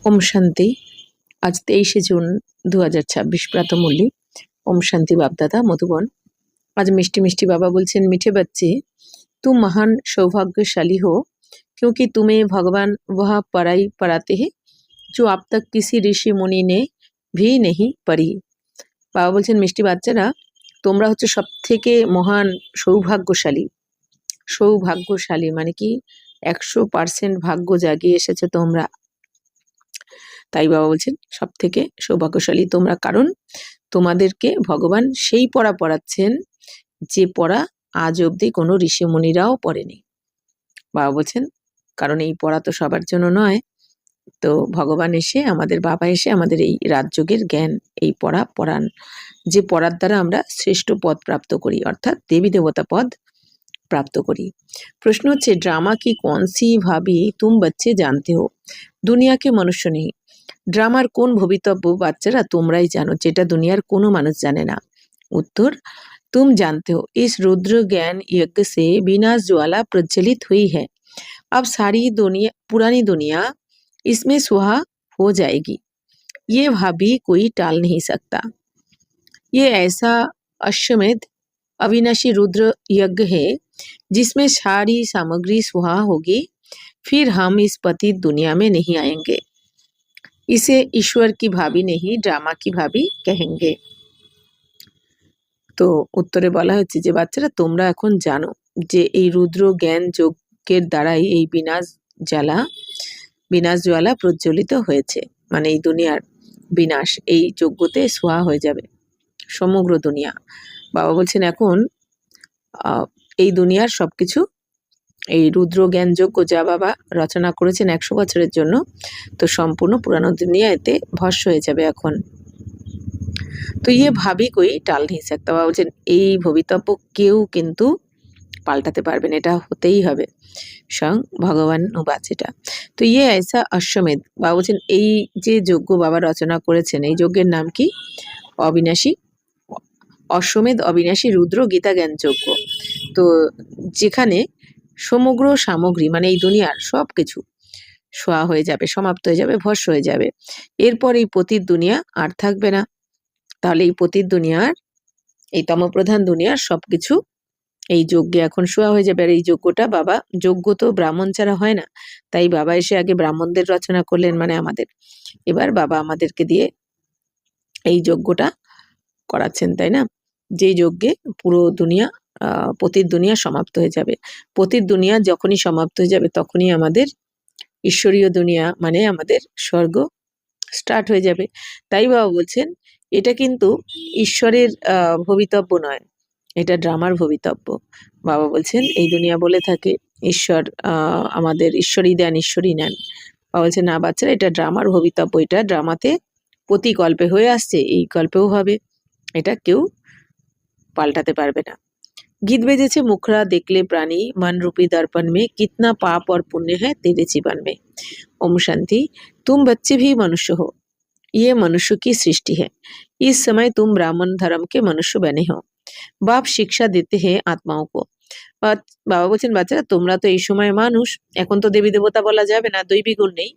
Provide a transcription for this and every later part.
ওম শান্তি। আজ 23শে জুন 2026 প্রাতঃমূল্যি। ओम शांति बाप दादा मधुबन। आज मिष्टी मिष्टी बाबा बोलছেন, मीठे बच्चे तुम महान सौभाग्यशाली हो क्योंकि तुम्हें भगवान वह पढ़ाई पढ़ाते हैं जो अब तक किसी ऋषि मुनि ने भी नहीं पढ़ी। বাবা বলছেন, মিষ্টি বাচ্চারা, তোমরা হচ্ছে সব থেকে মহান সৌভাগ্যশালী। সৌভাগ্যশালী মানে কি 100% ভাগ্য জাগিয়ে এসেছো তোমরা। তাই বাবা বলছেন সব থেকে সৌভাগ্যশালী তোমরা, কারণ তোমাদেরকে ভগবান সেই পড়া পড়াচ্ছেন যে পড়া আজ অবধি কোনো ঋষি মুনিরাও পড়েনি। বাবা বলছেন কারণ এই পড়া তো সবার জন্য নয়, তো ভগবান এসে আমাদের বাবা এসে আমাদের এই রাজযোগের জ্ঞান এই পড়া পড়ান, যে পড়ার দ্বারা আমরা শ্রেষ্ঠ পদ প্রাপ্ত করি, অর্থাৎ দেবী দেবতা পদ প্রাপ্ত করি। প্রশ্ন হচ্ছে, ड्रामा की कौन सी भाभी तुम बच्चे जानते हो? दुनिया के मनुष्य नहीं। ড্রামার কোন ভবিতব্য বাচ্চারা তোমরাই জানো, যেটা দুনিয়ার কোনো মানুষ জানে না। উত্তর, तुम जानते हो इस रुद्र ज्ञान यज्ञ से विनाश ज्वाला प्रज्वलित हुई है। अब सारी दुनिया, पुरानी दुनिया इसमें सुहा हो जाएगी। ये भाभी कोई टाल नहीं सकता। ये ऐसा अश्वमेध अविनाशी रुद्र यज्ञ है जिसमें सारी सामग्री सुहा होगी, फिर हम इस पतित दुनिया में नहीं आएंगे। इसे ईश्वर की भाभी नहीं, ड्रामा की भाभी कहेंगे। তো উত্তরে বলা হচ্ছে যে বাচ্চারা তোমরা এখন জানো যে এই রুদ্র জ্ঞান যজ্ঞের দ্বারাই এই বিনাশ জ্বালা প্রজ্বলিত হয়েছে, মানে এই দুনিয়ার বিনাশ এই যজ্ঞতে সোয়া হয়ে যাবে সমগ্র দুনিয়া। বাবা বলছেন এখন এই দুনিয়ার সবকিছু এই রুদ্র জ্ঞান যজ্ঞ যা বাবা রচনা করেছেন 100 বছরের জন্য, তো সম্পূর্ণ পুরানো দুনিয়া এতে ভস্ম হয়ে যাবে এখন। তো ইয়ে ভাবি কই টাল নেই सकता। বাবা বলছেন এই ভবিতব্য কেউ কিন্তু পাল্টাতে পারবে না, এটা হতেই হবে, স্বয়ং ভগবান বাচ এটা। তো ইয়ে ऐसा अश्वमेध, বাবা বলছেন এই যে যজ্ঞ বাবা রচনা করেছেন এই যজ্ঞের নাম কি? অবিনাশী অশ্বমেধ অবিনাশী রুদ্র গীতা জ্ঞান যজ্ঞ। তো যেখানে সমগ্র সামগ্রী মানে এই দুনিয়ার সব কিছু সোয়া হয়ে যাবে, সমাপ্ত হয়ে যাবে, ভস্ম হয়ে যাবে। এরপর এই পতিত দুনিয়া আর থাকবে না। তাহলে এই পতিত দুনিয়ার এই তমপ্রধান দুনিয়ার সবকিছু এই যজ্ঞে এখন সোয়া হয়ে যাবে। আর এই যজ্ঞটা বাবা, যজ্ঞ তো ব্রাহ্মণ ছাড়া হয় না, তাই বাবা এসে আগে ব্রাহ্মণদের রচনা করলেন, মানে আমাদের। এবার বাবা আমাদেরকে দিয়ে এই যজ্ঞটা করাচ্ছেন, তাই না? যে যজ্ঞে পুরো দুনিয়া পতিত দুনিয়া সমাপ্ত হয়ে যাবে। পতিত দুনিয়া যখনই সমাপ্ত হয়ে যাবে তখনই আমাদের ঈশ্বরীয় দুনিয়া মানে আমাদের স্বর্গ স্টার্ট হয়ে যাবে। তাই বাবা বলছেন এটা কিন্তু ঈশ্বরের ভবিতব্য নয়, এটা ড্রামার ভবিতব্য। বাবা বলছেন এই দুনিয়া বলে থাকে ঈশ্বর আমাদের ঈশ্বরই দেন ঈশ্বরই নেন। বাবা বলছেন না বাচ্চারা, এটা ড্রামার ভবিতব্য, এটা ড্রামাতে প্রতি গল্পে হয়ে আসছে, এই গল্পেও হবে, এটা কেউ পাল্টাতে পারবে না। गीत बेजेছে मुखरा देखले प्राणी मन रूपी दर्पण में कितना पाप और पुण्य है तेरे जीवन में। ओम शांति। तुम बच्चे भी मनुष्य हो, ये मनुष्य की सृष्टि है। इस समय तुम ब्राह्मण धर्म के मनुष्य बने हो। बाप शिक्षा देते हैं आत्माओं को। বাবা বলছেন বাচ্চারা তোমরা তো এই সময় মানুষ, এখন তো দেবী দেবতা বলা যাবে না, দৈবিক গুণ নেই,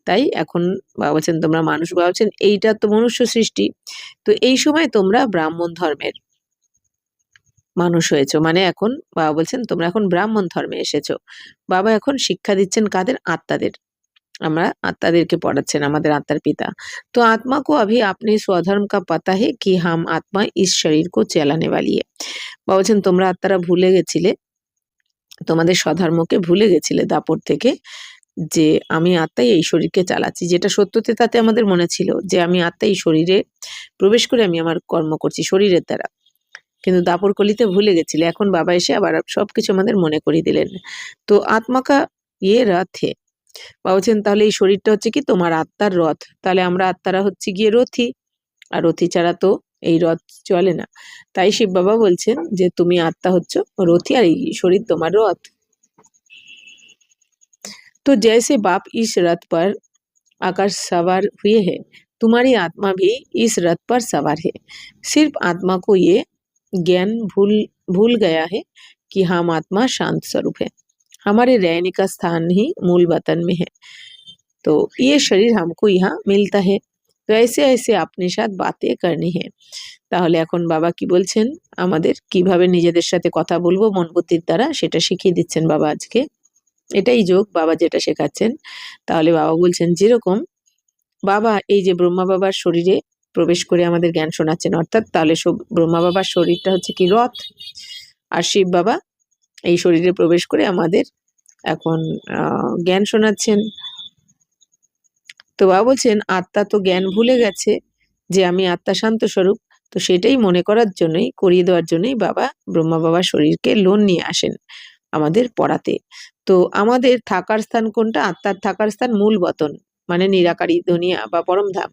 তাই এখন বাবা বলছেন তোমরা মানুষ। বাবা বলছেন এইটা তো মনুষ্য সৃষ্টি, তো এই সময় তোমরা ব্রাহ্মণ ধর্মের মানুষ হয়েছো, মানে এখন বাবা বলছেন তোমরা এখন ব্রাহ্মণ ধর্মে এসেছো। বাবা এখন শিক্ষা দিচ্ছেন কাদের? আত্মাদের। আমরা আত্মাদেরকে পড়াচ্ছেন, আমাদের আত্মার পিতা। তো आत्मा को अभी अपने स्वधर्म का पता है कि हम आत्मा इस शरीर को चलाने वाली है। বাবা বলছেন তোমরা আত্মারা ভুলে গেছিলে, তোমাদের স্বধর্মকে ভুলে গেছিলে দাপর থেকে, যে আমি আত্মাই এই শরীরকে চালাচ্ছি। যেটা সত্যতে তাতে আমাদের মনে ছিল যে আমি আত্মা এই শরীরে প্রবেশ করে আমি আমার কর্ম করছি শরীরের দ্বারা, কিন্তু দাপর কলিতে ভুলে গেছিলে। এখন বাবা এসে আবার সবকিছু আমাদের মনে করিয়ে দিলেন। তো আত্মাকা ইয়ে রথ হে। বাবা বলছেন তাহলে এই শরীরটা হচ্ছে কি তোমার আত্মার রথ, তাহলে আমরা আত্মারা হচ্ছে গিয়ে রথী, আর রথী ছাড়া তো এই রথ চলে না। তাই শিব বাবা বলছেন যে তুমি আত্মা হচ্ছ রথী আর এই শরীর তোমার রথ। तो जैसे बाप इस रथ पर आकर सवार हुए हैं, तुम्हारी आत्मा भी इस रथ पर सवार है। सिर्फ आत्मा को ये ज्ञान भूल गया है कि हम आत्मा शांत स्वरूप है, हमारे रहने का स्थान ही मूल वतन में है। तो ये शरीर हमको यहाँ मिलता है, তো ऐसे ऐसे अपने साथ बातें करनी है। তাহলে এখন বাবা কি বলছেন, আমাদের কিভাবে নিজেদের সাথে কথা বলবো মন বুদ্ধির দ্বারা সেটা শিখিয়ে দিচ্ছেন বাবা আজকে। এটাই যোগ, বাবা যেটা শেখাচ্ছেন। তাহলে বাবা বলছেন যেরকম বাবা এই যে ব্রহ্মা বাবার শরীরে প্রবেশ করে আমাদের জ্ঞান শোনাচ্ছেন, অর্থাৎ তাহলে ব্রহ্মা বাবার শরীরটা হচ্ছে কি রথ, আর শিব বাবা এই শরীরে প্রবেশ করে আমাদের এখন জ্ঞান শোনাচ্ছেন। তো বাবা বলছেন আত্মা তো জ্ঞান ভুলে গেছে যে আমি আত্মা শান্ত স্বরূপ, তো সেটাই মনে করার জন্যই, করিয়ে দেওয়ার জন্যই বাবা ব্রহ্মা বাবার শরীরকে লোন নিয়ে আসেন আমাদের পড়াতে। তো আমাদের থাকার স্থান কোনটা? আত্মার থাকার স্থান মূল বতন, মানে নিরাকারী দুনিয়া বা পরমধাম।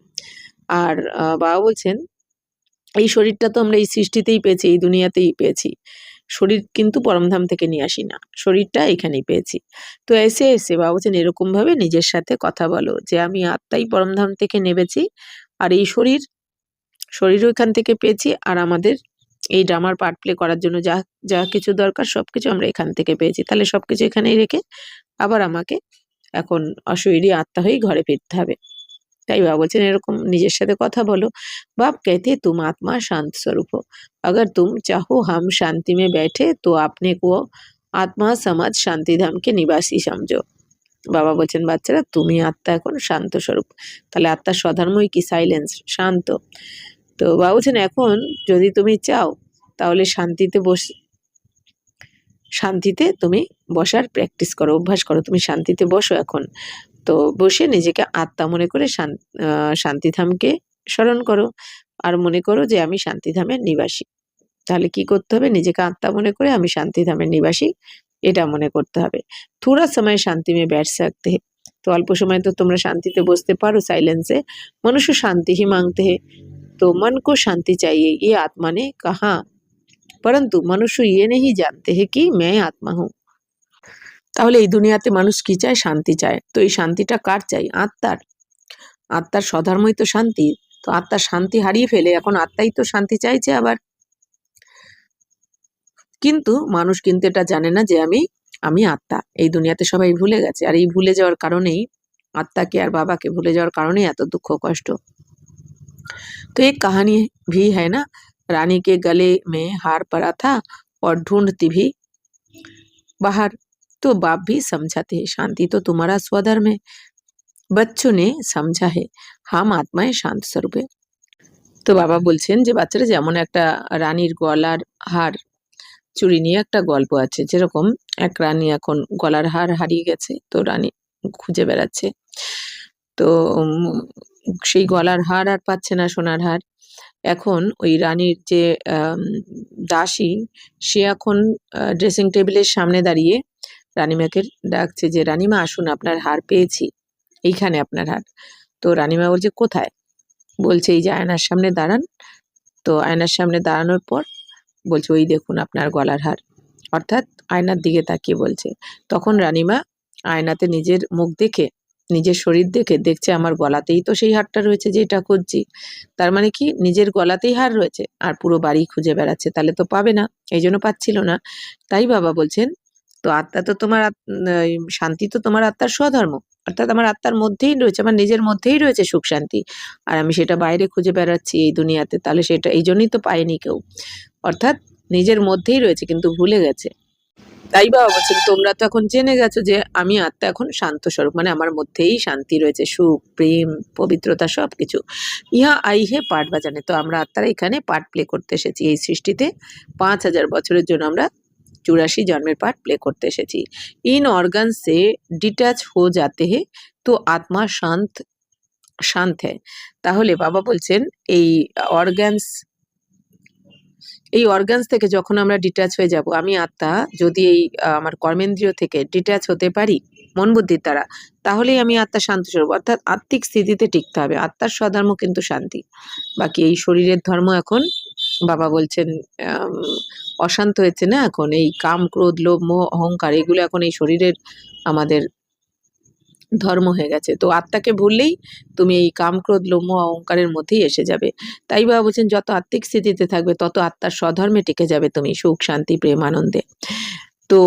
আর বাবা বলছেন এই শরীরটা তো আমরা এই সৃষ্টিতেই পেয়েছি, এই দুনিয়াতেই পেয়েছি, শরীর কিন্তু পরমধাম থেকে নিয়ে আসি না, শরীরটা এখানেই পেয়েছি। তো এসে এসে বাবা বলছেন এরকম ভাবে নিজের সাথে কথা বলো যে আমি আত্মাই পরমধাম থেকে নেবেছি, আর এই শরীরও এখান থেকে পেয়েছি, আর আমাদের এই ড্রামার পার্ট প্লে করার জন্য যা যা কিছু দরকার সবকিছু আমরা এখান থেকে পেয়েছি। তাহলে সবকিছু এখানেই রেখে আবার আমাকে এখন অশরীরী আত্মা হয়েই ঘরে ফিরতে হবে। তাই বাবা বলছেন এরকম নিজের সাথে কথা বলো। बाप कहते तुम आत्मा शांत स्वरूप हो, अगर तुम चाहो हम शांति में बैठे तो अपने को आत्मा समझ शांति धाम के निवासी समझो। বাবা বলছেন বাচ্চারা তুমি আত্মা এখন শান্ত স্বরূপ, তাহলে আত্মার স্বধর্মই কি? সাইলেন্স, শান্ত। তো বাবা বলছেন এখন যদি তুমি চাও তাহলে শান্তিতে তুমি বসার প্র্যাকটিস করো, অভ্যাস করো, তুমি শান্তিতে বসো এখন। তো বসে নিজেকে আত্মা মনে করে শান্তিধামকে স্মরণ করো, আর মনে করো যে আমি শান্তিধামের নিবাসী। তাহলে কি করতে হবে? নিজেকে আত্মা মনে করে আমি শান্তিধামের নিবাসী এটা মনে করতে হবে। থোড়া সময় শান্তি মে बैठ सकते हैं, তো অল্প সময় তো তোমরা শান্তিতে বসতে পারো সাইলেন্সে। মনুষ্য শান্তি ही मांगते हैं, तो मन को शांति चाहिए ये आत्मा ने कहा, परंतु मनुष्य ये नहीं जानते हैं कि मैं आत्मा हूँ। তাহলে এই দুনিয়াতে মানুষ কি চায়? শান্তি চায়। তো এই শান্তিটা কার চাই? আত্মার। আত্মার স্বধর্মই তো শান্তি। তো আত্মার শান্তি হারিয়ে ফেলে এখন আত্মাই তো শান্তি চাইছে আবার। কিন্তু মানুষ কিন্তু এটা জানে না যে আমি আত্মা। এই দুনিয়াতে সবাই ভুলে গেছে, আর এই ভুলে যাওয়ার কারণেই, আত্মাকে আর বাবাকে ভুলে যাওয়ার কারণেই এত দুঃখ কষ্ট। तो एक कहानी भी है ना, रानी के गले में हार पड़ा था और ढूंढती भी बाहर, तो बाप भी समझाते हैं शांति तो तुम्हारा स्वधर्म है, बच्चों ने समझा है हम आत्माएं शांत स्वरूप है। তো বাবা বলছেন যে বাচ্চারা যেমন একটা রানীর গলার হার চুরি নিয়ে একটা গল্প আছে, যেরকম এক রানী এখন গলার হার হারিয়ে গেছে, তো রানী খুঁজে বেড়াচ্ছে। তো সেই গলার হার আর পাচ্ছে না, সোনার হার। এখন ওই রানীর যে দাসী, সে এখন ড্রেসিং টেবিলের সামনে দাঁড়িয়ে রানীমাকে ডাকছে যে রানীমা আসুন, আপনার হার পেয়েছি, এইখানে আপনার হার। তো রানীমা বলছে কোথায়? বলছে এই যে আয়নার সামনে দাঁড়ান। তো আয়নার সামনে দাঁড়ানোর পর বলছে ওই দেখুন আপনার গলার হার, অর্থাৎ আয়নার দিকে তাকিয়ে বলছে। তখন রানীমা আয়নাতে নিজের মুখ দেখে, নিজের শরীর দেখে দেখছে আমার গলাতেই তো সেই হারটা রয়েছে যেটা খুঁজছি। তার মানে কি নিজের গলাতেই হার রয়েছে, আর পুরো বাড়ি খুঁজে বেড়াচ্ছে, তাহলে তো পাবে না, এই জন্য পাচ্ছিল না। তাই বাবা বলছেন তো আত্মা তো তোমার শান্তি তো তোমার আত্মার স্বধর্ম, অর্থাৎ আমার আত্মার মধ্যেই রয়েছে, আমার নিজের মধ্যেই রয়েছে সুখ শান্তি, আর আমি সেটা বাইরে খুঁজে বেড়াচ্ছি এই দুনিয়াতে, তাহলে সেটা এই জন্যই তো পায়নি কেউ। অর্থাৎ নিজের মধ্যেই রয়েছে কিন্তু ভুলে গেছে। তাই বাবা বলছেন তোমরা তো এখন জেনে গেছো যে আমি আত্মা এখন শান্ত স্বরূপ, মানে আমার মধ্যেই শান্তি রয়েছে, সুখ, প্রেম, পবিত্রতা সবকিছু। ইহা আই হে পাঠ বাজানে, তো আমরা আত্মারা এখানে পাঠ প্লে করতে এসেছি এই সৃষ্টিতে। 5000 বছরের জন্য আমরা 84 জন্মের পার্ট প্লে করতে এসেছি। इन ऑर्गन से डिटैच हो जाते हैं तो आत्मा শান্ত है। তাহলে বাবা বলছেন এই অর্গানস থেকে যখন আমরা ডিট্যাচ হয়ে যাব, আমি আত্মা যদি এই আমার কর্মেন্দ্রিয় থেকে ডিট্যাচ হতে পারি মন বুদ্ধির দ্বারা, তাহলেই আমি আত্মা শান্ত স্বরূপ, অর্থাৎ আত্মিক স্থিতিতে টিকতে হবে। আত্মার স্বধর্ম কিন্তু শান্তি, বাকি এই শরীরের ধর্ম এখন বাবা বলছেন অশান্ত হয়েছে না, এখন এই কাম, ক্রোধ, লোভ, মোহ, অহংকার এগুলো এখন এই শরীরের আমাদের ধর্ম হয়ে গেছে। তো আত্মাকে ভুললেই তুমি এই কাম, ক্রোধ, লোভ, মোহ, অহংকারের মধ্যেই এসে যাবে। তাই বাবা বলছেন যত আত্মিক স্থিতিতে থাকবে তত আত্মার স্বধর্মে টিকে যাবে তুমি, সুখ, শান্তি, প্রেম, আনন্দে। তো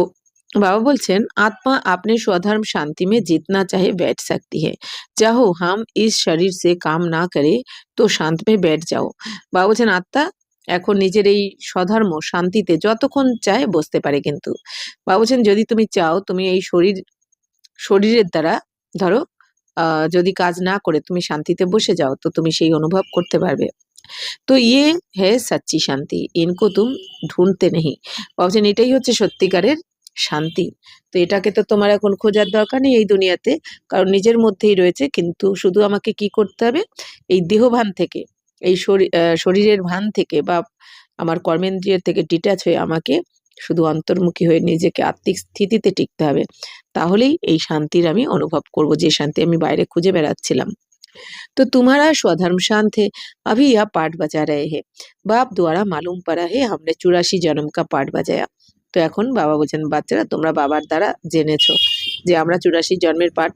बाबा बोलছেন आत्मा अपने स्वधर्म शांति में जितना चाहे बैठ सकती है। चाहो हम इस शरीर से काम ना करे তো শান্ত में बैठ जाओ। বাবা বলছেন আত্মা এখন নিজের এই স্বধর্ম শান্তিতে যতক্ষণ চায় বসতে পারে, কিন্তু বাবা বলছেন যদি তুমি চাও তুমি এই শরীরের দ্বারা ধরো যদি কাজ না করে তুমি শান্তিতে বসে যাও তো তুমি সেই অনুভব করতে পারবে। তো ইয়ে है सच्ची शांति, इनको तुम ढूंढते नहीं। ভাবছেন এটাই হচ্ছে সত্যিকারের শান্তি। তো এটাকে তো তোমার এখন খোঁজার দরকার নেই এই দুনিয়াতে, কারণ নিজের মধ্যেই রয়েছে। কিন্তু শুধু আমাকে কি করতে হবে, এই দেহভান থেকে, এই শরীরের ভান থেকে বা আমার কর্মেন্দ্রিয়ের থেকে ডিট্যাচ হয়ে আমাকে শুধু অন্তর্মুখী হয়ে নিজেকে আত্মিক স্থিতিতে টিকতে হবে। তাহলেই এই শান্তির আমি অনুভব করব, যে শান্তি আমি বাইরে খুঁজে বেড়াচ্ছিলাম। तो तुम्हारा स्वधर्म शांत है। अभी यह पाठ बजा रहे हैं। बाप द्वारा मालूम पड़ा है हमने 84 जन्म का पाठ बजाया। তো এখন বাবা বলছেন বাচ্চারা তোমরা বাবার দ্বারা জেনেছো যে আমরা 84 জন্মের পাঠ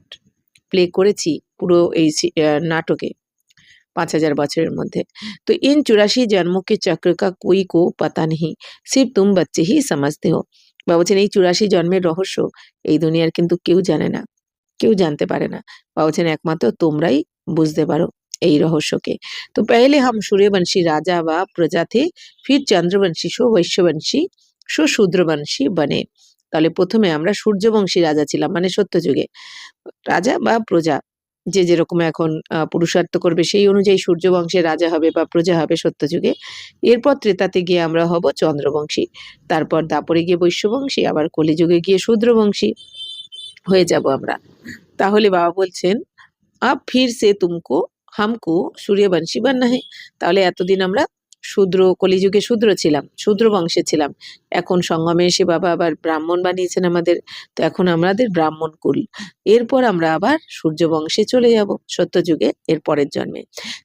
প্লে করেছি পুরো এই নাটকে 5000 বছরের মধ্যে। तो इन 84 जन्मों के चक्र का कोई को पता नहीं, सिर्फ तुम बच्चे ही समझते हो। বাবা বলছেন এই 84 জন্মের রহস্য এই দুনিয়ার কিন্তু কেউ জানে না, কেউ জানতে পারে না। বাবা বলছেন একমাত্র তোমরাই বুঝতে পারো এই রহস্যকে। তো पहले हम सूर्यवंशी राजा व प्रजा थे, फिर चंद्रवंशी सो वैश्यवंशी सो शूद्रवंशी बने। তাহলে প্রথমে আমরা সূর্যবংশী রাজা ছিলাম, মানে সত্যযুগে রাজা বা প্রজা, যে যেরকম এখন পুরুষার্থ করবে সেই অনুযায়ী সূর্যবংশের রাজা হবে বা প্রজা হবে সত্যযুগে। এরপর ত্রেতাতে গিয়ে আমরা হব চন্দ্রবংশী, তারপর দাপরে গিয়ে বৈশ্যবংশী, আবার কলিযুগে গিয়ে শূদ্রবংশী হয়ে যাব আমরা। তাহলে বাবা বলছেন अब फिर से तुमको हमको सूर्यवंशी बनना है। তাহলে এতদিন আমরা শূদ্র, কলিযুগে শূদ্র ছিলাম, শূদ্র বংশে ছিলাম। এখন সঙ্গমে এসে বাবা আবার ব্রাহ্মণ বানিয়েছেন আমাদের। তো এখন আমাদের ব্রাহ্মণ কুল। এরপর আমরা আবার সূর্য বংশে চলে যাব সত্যযুগে এর পরের জন্মে।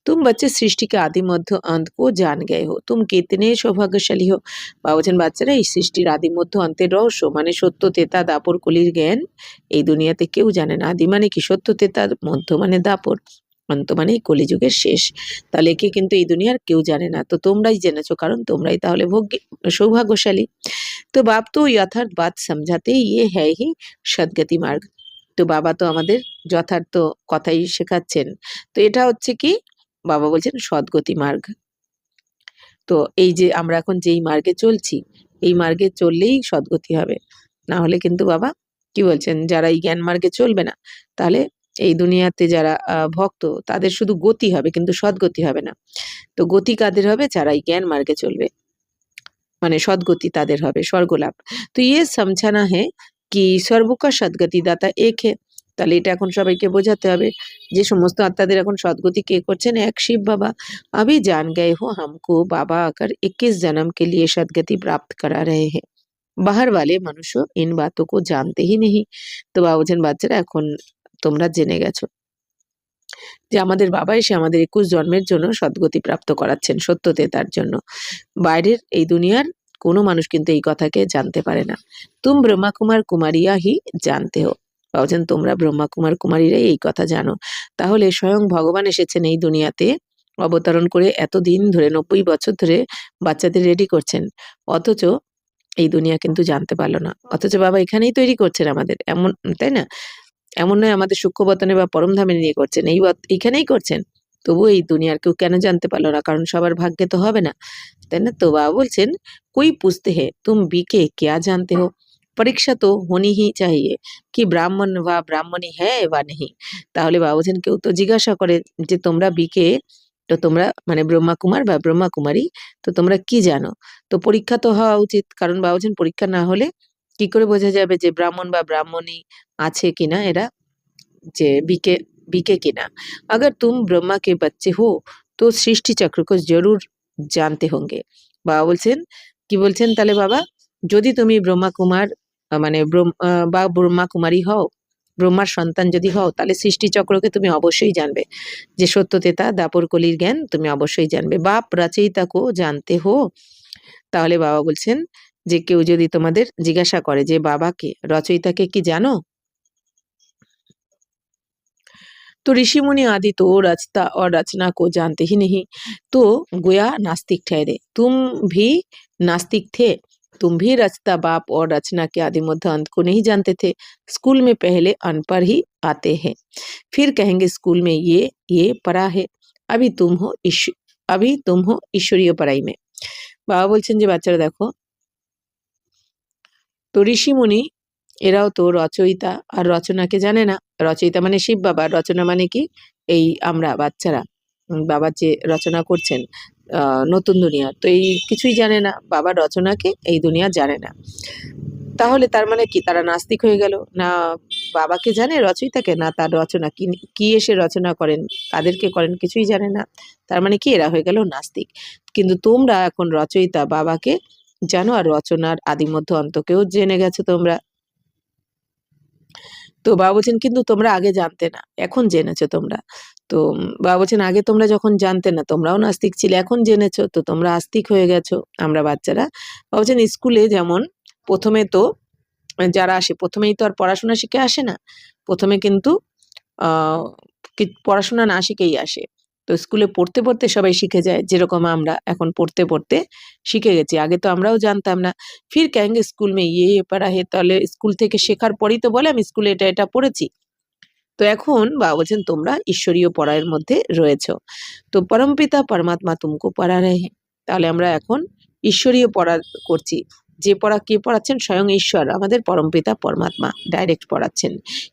तुम बच्चे सृष्टि के आदि मध्य अंत को जान गए हो, तुम कितने सौभाग्यशाली हो। বাবা বলছেন বাচ্চারা এই সৃষ্টির আদি মধ্য অন্তের রহস্য মানে সত্য তেতা দাপর কলির জ্ঞান এই দুনিয়াতে কেউ জানে না। আদি মানে কি, সত্য তেতার মধ্য মানে দাপর, অন্ত মানে কলিযুগের শেষ। তাহলে একে কিন্তু এই দুনিয়ার কেউ জানে না, তো তোমরাই জেনেছো কারণ তোমরাই তাহলে সৌভাগ্যশালী। তো বাপ তো যথার্থ বাত সমঝাতে ইয়ে হ্যায় হি সদ্গতি মার্গ। তো বাবা তো আমাদের যথার্থ কথাই শেখাচ্ছেন। তো এটা হচ্ছে কি, বাবা বলছেন সদ্গতি মার্গ। তো এই যে আমরা এখন যেই মার্গে চলছি এই মার্গে চললেই সদ্গতি হবে, না হলে কিন্তু বাবা কি বলছেন যারা এই জ্ঞান মার্গে চলবে না তাহলে এই দুনিয়াতে যারা ভক্ত তাদের শুধু গতি হবে কিন্তু সদ্গতি হবে না। তো গতি কাদের হবে, যারা এই জ্ঞান মার্গে চলবে, মানে সদ্গতি তাদের হবে, স্বর্গলাভ। তো ইয়ে সমঝানা হ্যাঁ কি সর্বকা সদ্গতি দাতা এক হে। তাহলে এটা এখন সবাইকে বোঝাতে হবে যে সমস্ত আত্মাদের এখন সদ্গতি কে করছেন, এক শিব বাবা। अभी जान गए हो हमको बाबा आकर 21 जन्म के लिए सदगति प्राप्त करा रहे हैं, बाहर वाले मनुष्य इन बातों को जानते ही नहीं। তো বাবা বলছেন বাচ্চারা এখন তোমরা জেনে গেছো যে আমাদের বাবা এসে আমাদের 21 জন্মের জন্য সদ্গতি প্রাপ্ত করাচ্ছেন সত্যতে তার জন্য। বাইরের এই দুনিয়ার কোনো মানুষ কিন্তু এই কথাকে জানতে পারে না। তুম ব্রহ্মা কুমার কুমারিয়া হি জানতে হো। বলছেন তোমরা ব্রহ্মা কুমার কুমারীরাই এই কথা জানো। তাহলে স্বয়ং ভগবান এসেছেন এই দুনিয়াতে অবতরণ করে এতদিন ধরে 90 বছর ধরে বাচ্চাদের রেডি করছেন, অথচ এই দুনিয়া কিন্তু জানতে পারলো না। অথচ বাবা এখানেই তৈরি করছেন আমাদের, এমন তাই না? এমন নয় আমাদের সূক্ষ্মবতনে বা পরমধামে নিয়ে করছেন, এইখানেই করছেন। তবুও এই দুনিয়ার কেউ কেন জানতে পারলো না, কারণ সবার ভাগ্যে তো হবে না, তাই না? তো বাবা বলছেন कोई पूछते है तुम बीके क्या जानते हो, পরীক্ষা তো হোনি হি চাহিয়ে কি ব্রাহ্মণ বা ব্রাহ্মণী হ্যাঁ বা নেই। তাহলে বাবা বলছেন কেউ তো জিজ্ঞাসা করে যে তোমরা বিকে, তো তোমরা মানে ব্রহ্মা কুমার বা ব্রহ্মা কুমারী, তো তোমরা কি জানো। তো পরীক্ষা তো হওয়া উচিত, কারণ বাবা বলছেন পরীক্ষা না হলে কি করে বোঝা যাবে যে ব্রাহ্মণ বা ব্রাহ্মণী আছে কিনা, এরা যে বিকে বিকে কিনা। अगर तुम ब्रह्मा के बच्चे हो तो सृष्टि चक्र को जरूर जानते होंगे। বাবা বলছেন কি বলছেন তাহলে বাবা, যদি তুমি ব্রহ্মা কুমার মানে বা ব্রহ্মা কুমারী হও, ব্রহ্মার সন্তান যদি হও, তাহলে সৃষ্টি চক্রকে তুমি অবশ্যই জানবে, যে সত্যতেতা দাপর কলির জ্ঞান তুমি অবশ্যই জানবে। বাপ রচয়িতাকে জানতে হো। তাহলে বাবা বলছেন যে কেউ যদি তোমাদের জিজ্ঞাসা করে যে বাবাকে রচয়িতাকে কি জানো, तो ऋषि मुनि आदि तो रचता और रचना को जानते ही नहीं, तो गोया नास्तिक ठहरे। तुम भी नास्तिक थे तुम भी रचता बाप और रचना के आदि मध्य अंत को नहीं जानते थे। स्कूल में पहले अनपढ़ ही आते हैं, फिर कहेंगे स्कूल में ये पढ़ा है। अभी तुम हो ईश्वरीय पढ़ाई में। বাবা বলছেন যে বাচ্চারা দেখো, তো ঋষিমুনি এরাও তো রচয়িতা আর রচনাকে জানে না। রচয়িতা মানে শিব বাবা, রচনা মানে কি এই আমরা বাচ্চারা, বাবা যে রচনা করছেন নতুন দুনিয়া, তো এই কিছুই জানে না। বাবার রচনাকে এই দুনিয়া জানে না। তাহলে তার মানে কি তারা নাস্তিক হয়ে গেল? না বাবাকে জানে রচয়িতাকে, না তার রচনা কি কি এসে রচনা করেন, কাদেরকে করেন কিছুই জানে না। তার মানে কি এরা হয়ে গেল নাস্তিক। কিন্তু তোমরা এখন রচয়িতা বাবাকে জানো আর রচনার আদি মধ্য অন্তকেও জেনে গেছো তোমরা। তো বাবা বলছেন কিন্তু তোমরা আগে জানতে না, এখন জেনেছো তোমরা। তো বাবা বলছেন আগে তোমরা যখন জানতে না তোমরাও নাস্তিক ছিলে, এখন জেনেছো তো তোমরা আস্তিক হয়ে গেছো। আমরা বাচ্চারা বাবা বলছেন স্কুলে যেমন প্রথমে তো যারা আসে প্রথমেই তো আর পড়াশোনা শিখে আসে না, প্রথমে কিন্তু পড়াশোনা না শিখেই আসে। তো স্কুলে পড়তে পড়তে সবাই শিখে যায়, যেরকম আমরা এখন পড়তে পড়তে শিখে গেছি। আগে তো আমরাও জানতাম না। ফির কহেंगे স্কুল में ये पढ़ा है, তাহলে স্কুল থেকে শেখার পরই তো বলে আমি স্কুলে এটা পড়েছি। তো এখন বাবা বলছেন তোমরা ঈশ্বরীয় পড়ার মধ্যে রয়েছো। তো পরমপিতা পরমাত্মা তুমকো পড়া रहे हैं। তাহলে আমরা এখন ঈশ্বরীয় পড়া করছি। যে পড়া কে পড়াচ্ছেন? স্বয়ং ঈশ্বর, আমাদের পরমপিতা পরমাত্মা ডাইরেক্ট পড়াচ্ছেন।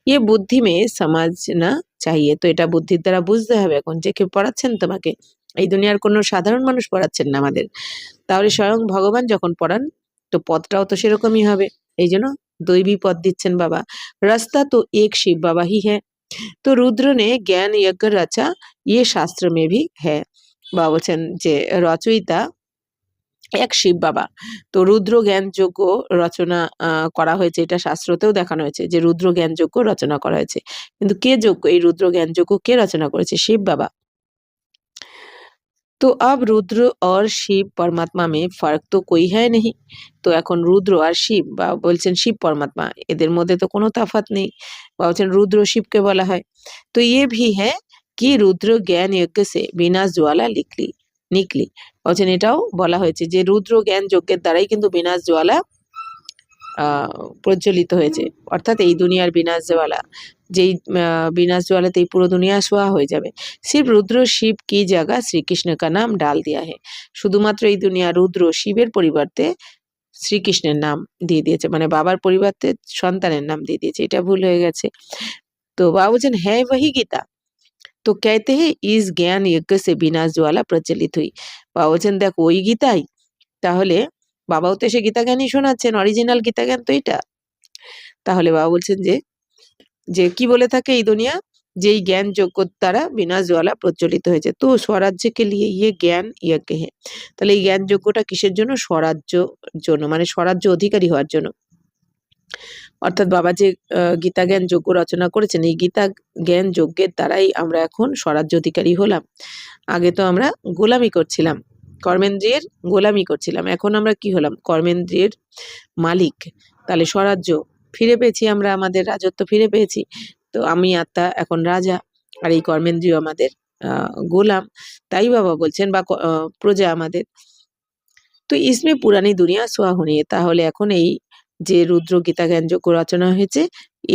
ইয়ে বুদ্ধি মে সমাজনা চাহিয়ে। তো এটা বুদ্ধির দ্বারা বুঝতে হবে এখন যে কে পড়াচ্ছেন তোমাকে। এই দুনিয়ার কোনো সাধারণ মানুষ পড়াচ্ছেন না আমাদের। তাহলে স্বয়ং ভগবান যখন পড়ান তো পথটাও তো সেরকমই হবে। এই জন্য দৈবী পথ দিচ্ছেন বাবা। রাস্তা তো এক শিব বাবা হি হ্যাঁ। তো রুদ্র নে জ্ঞান यज्ञ रचा, ये शास्त्र में भी है। বাবা বলছেন যে রচয়িতা এক শিব বাবা। তো রুদ্র জ্ঞান যজ্ঞ রচনা করা হয়েছে, এটা শাস্ত্রতেও দেখানো হয়েছে যে রুদ্র জ্ঞান যজ্ঞ রচনা করা হয়েছে। কিন্তু কে যজ্ঞ, এই রুদ্র জ্ঞান যজ্ঞ কে রচনা করেছে? শিব বাবা। তো अब রুদ্র और শিব পরমাত্মা में फर्क तो कोई है नहीं। তো এখন রুদ্র আর শিব বা বলছেন শিব পরমাত্মা, এদের মধ্যে তো কোনো তফাৎ নেই। বা বলছেন রুদ্র শিবকে বলা হয়। তো ये भी है कि রুদ্র জ্ঞান यज्ञ से বিনাশ জ্বালা নিকলি। বলছেন এটাও বলা হয়েছে যে রুদ্র জ্ঞান যজ্ঞের দ্বারাই কিন্তু বিনাশ জ্বালা প্রজ্বলিত হয়েছে। অর্থাৎ এই দুনিয়ার বিনাশ জ্বালা, যেই বিনাশ জ্বালাতেই পুরো দুনিয়া সোয়া হয়ে যাবে। সির্ফ রুদ্র শিব কি জায়গা শ্রীকৃষ্ণ কা নাম ডাল দিয়া হে। শুধুমাত্র এই দুনিয়া রুদ্র শিবের পরিবর্তে শ্রীকৃষ্ণের নাম দিয়ে দিয়েছে, মানে বাবার পরিবর্তে সন্তানের নাম দিয়ে দিয়েছে। এটা ভুল হয়ে গেছে। তো বাবা বলছেন হ্যাঁ वही গীতা। তো कहते हैं इस ज्ञान यज्ञ से বিনাশ জ্বালা প্রচলিত हुई। বাবা বলছেন দেখ ওই গীতাই, তাহলে বাবাও তো এসে গীতা জ্ঞানই শোনাচ্ছেন, অরিজিনাল গীতা জ্ঞান তো এটা। তাহলে বাবা বলছেন যে কি বলে থাকে এই দুনিয়া, যেই জ্ঞান যোগ্যর দ্বারা বিনাশ জ্বালা প্রজ্বলিত হয়েছে। তো স্বরাজ্যকে লিয়ে ইয়ে জ্ঞান यज्ञ है। তাহলে এই জ্ঞান যোগ্যটা কিসের জন্য? স্বরাজ্য জন্য, মানে স্বরাজ্য অধিকারী হওয়ার জন্য। অর্থাৎ বাবা যে গীতা জ্ঞান যজ্ঞ রচনা করেছেন, এই গীতা জ্ঞান যজ্ঞের দ্বারাই আমরা এখন স্বরাজ্য অধিকারী হলাম। আগে তো আমরা গোলামি করছিলাম, কর্মেন্দ্রিয়ের গোলামি করছিলাম, এখন আমরা কি হলাম? কর্মেন্দ্রিয়ের মালিক। তাহলে স্বরাজ্য ফিরে পেয়েছি, আমরা আমাদের রাজত্ব ফিরে পেয়েছি। তো আমি আত্মা এখন রাজা, আর এই কর্মেন্দ্রিয় আমাদের গোলাম। তাই বাবা বলছেন বা প্রজা আমাদের। তো ইসমে পুরানি দুনিয়া সোয়া হনি। তাহলে এখন এই যে রুদ্র গীতা জ্ঞান যজ্ঞ রচনা হয়েছে,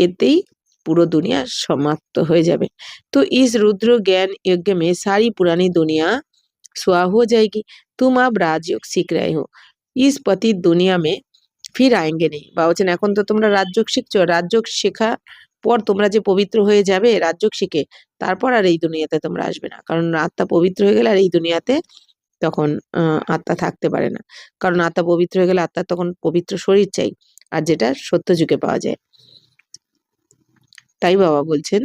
এতেই পুরো দুনিয়া সমাপ্ত হয়ে যাবে। তো इस रुद्र ज्ञान यज्ञ में सारी पुरानी दुनिया स्वाहा हो जाएगी। तुम अब राजयोग सीख रहे हो, इस पतित दुनिया में फिर आएंगे नहीं। বাবা বলছেন এখন তো তোমরা রাজযোগ শিখছো, রাজযোগ শেখা পর তোমরা যে পবিত্র হয়ে যাবে রাজযোগ শিখে, তারপর আর এই দুনিয়াতে তোমরা আসবে না। কারণ আত্মা পবিত্র হয়ে গেলে আর এই দুনিয়াতে তখন আত্মা থাকতে পারে না। কারণ আত্মা পবিত্র হয়ে গেলে আত্মার তখন পবিত্র শরীর চাই, আর যেটা সত্য যুগে পাওয়া যায়। তাই বাবা বলছেন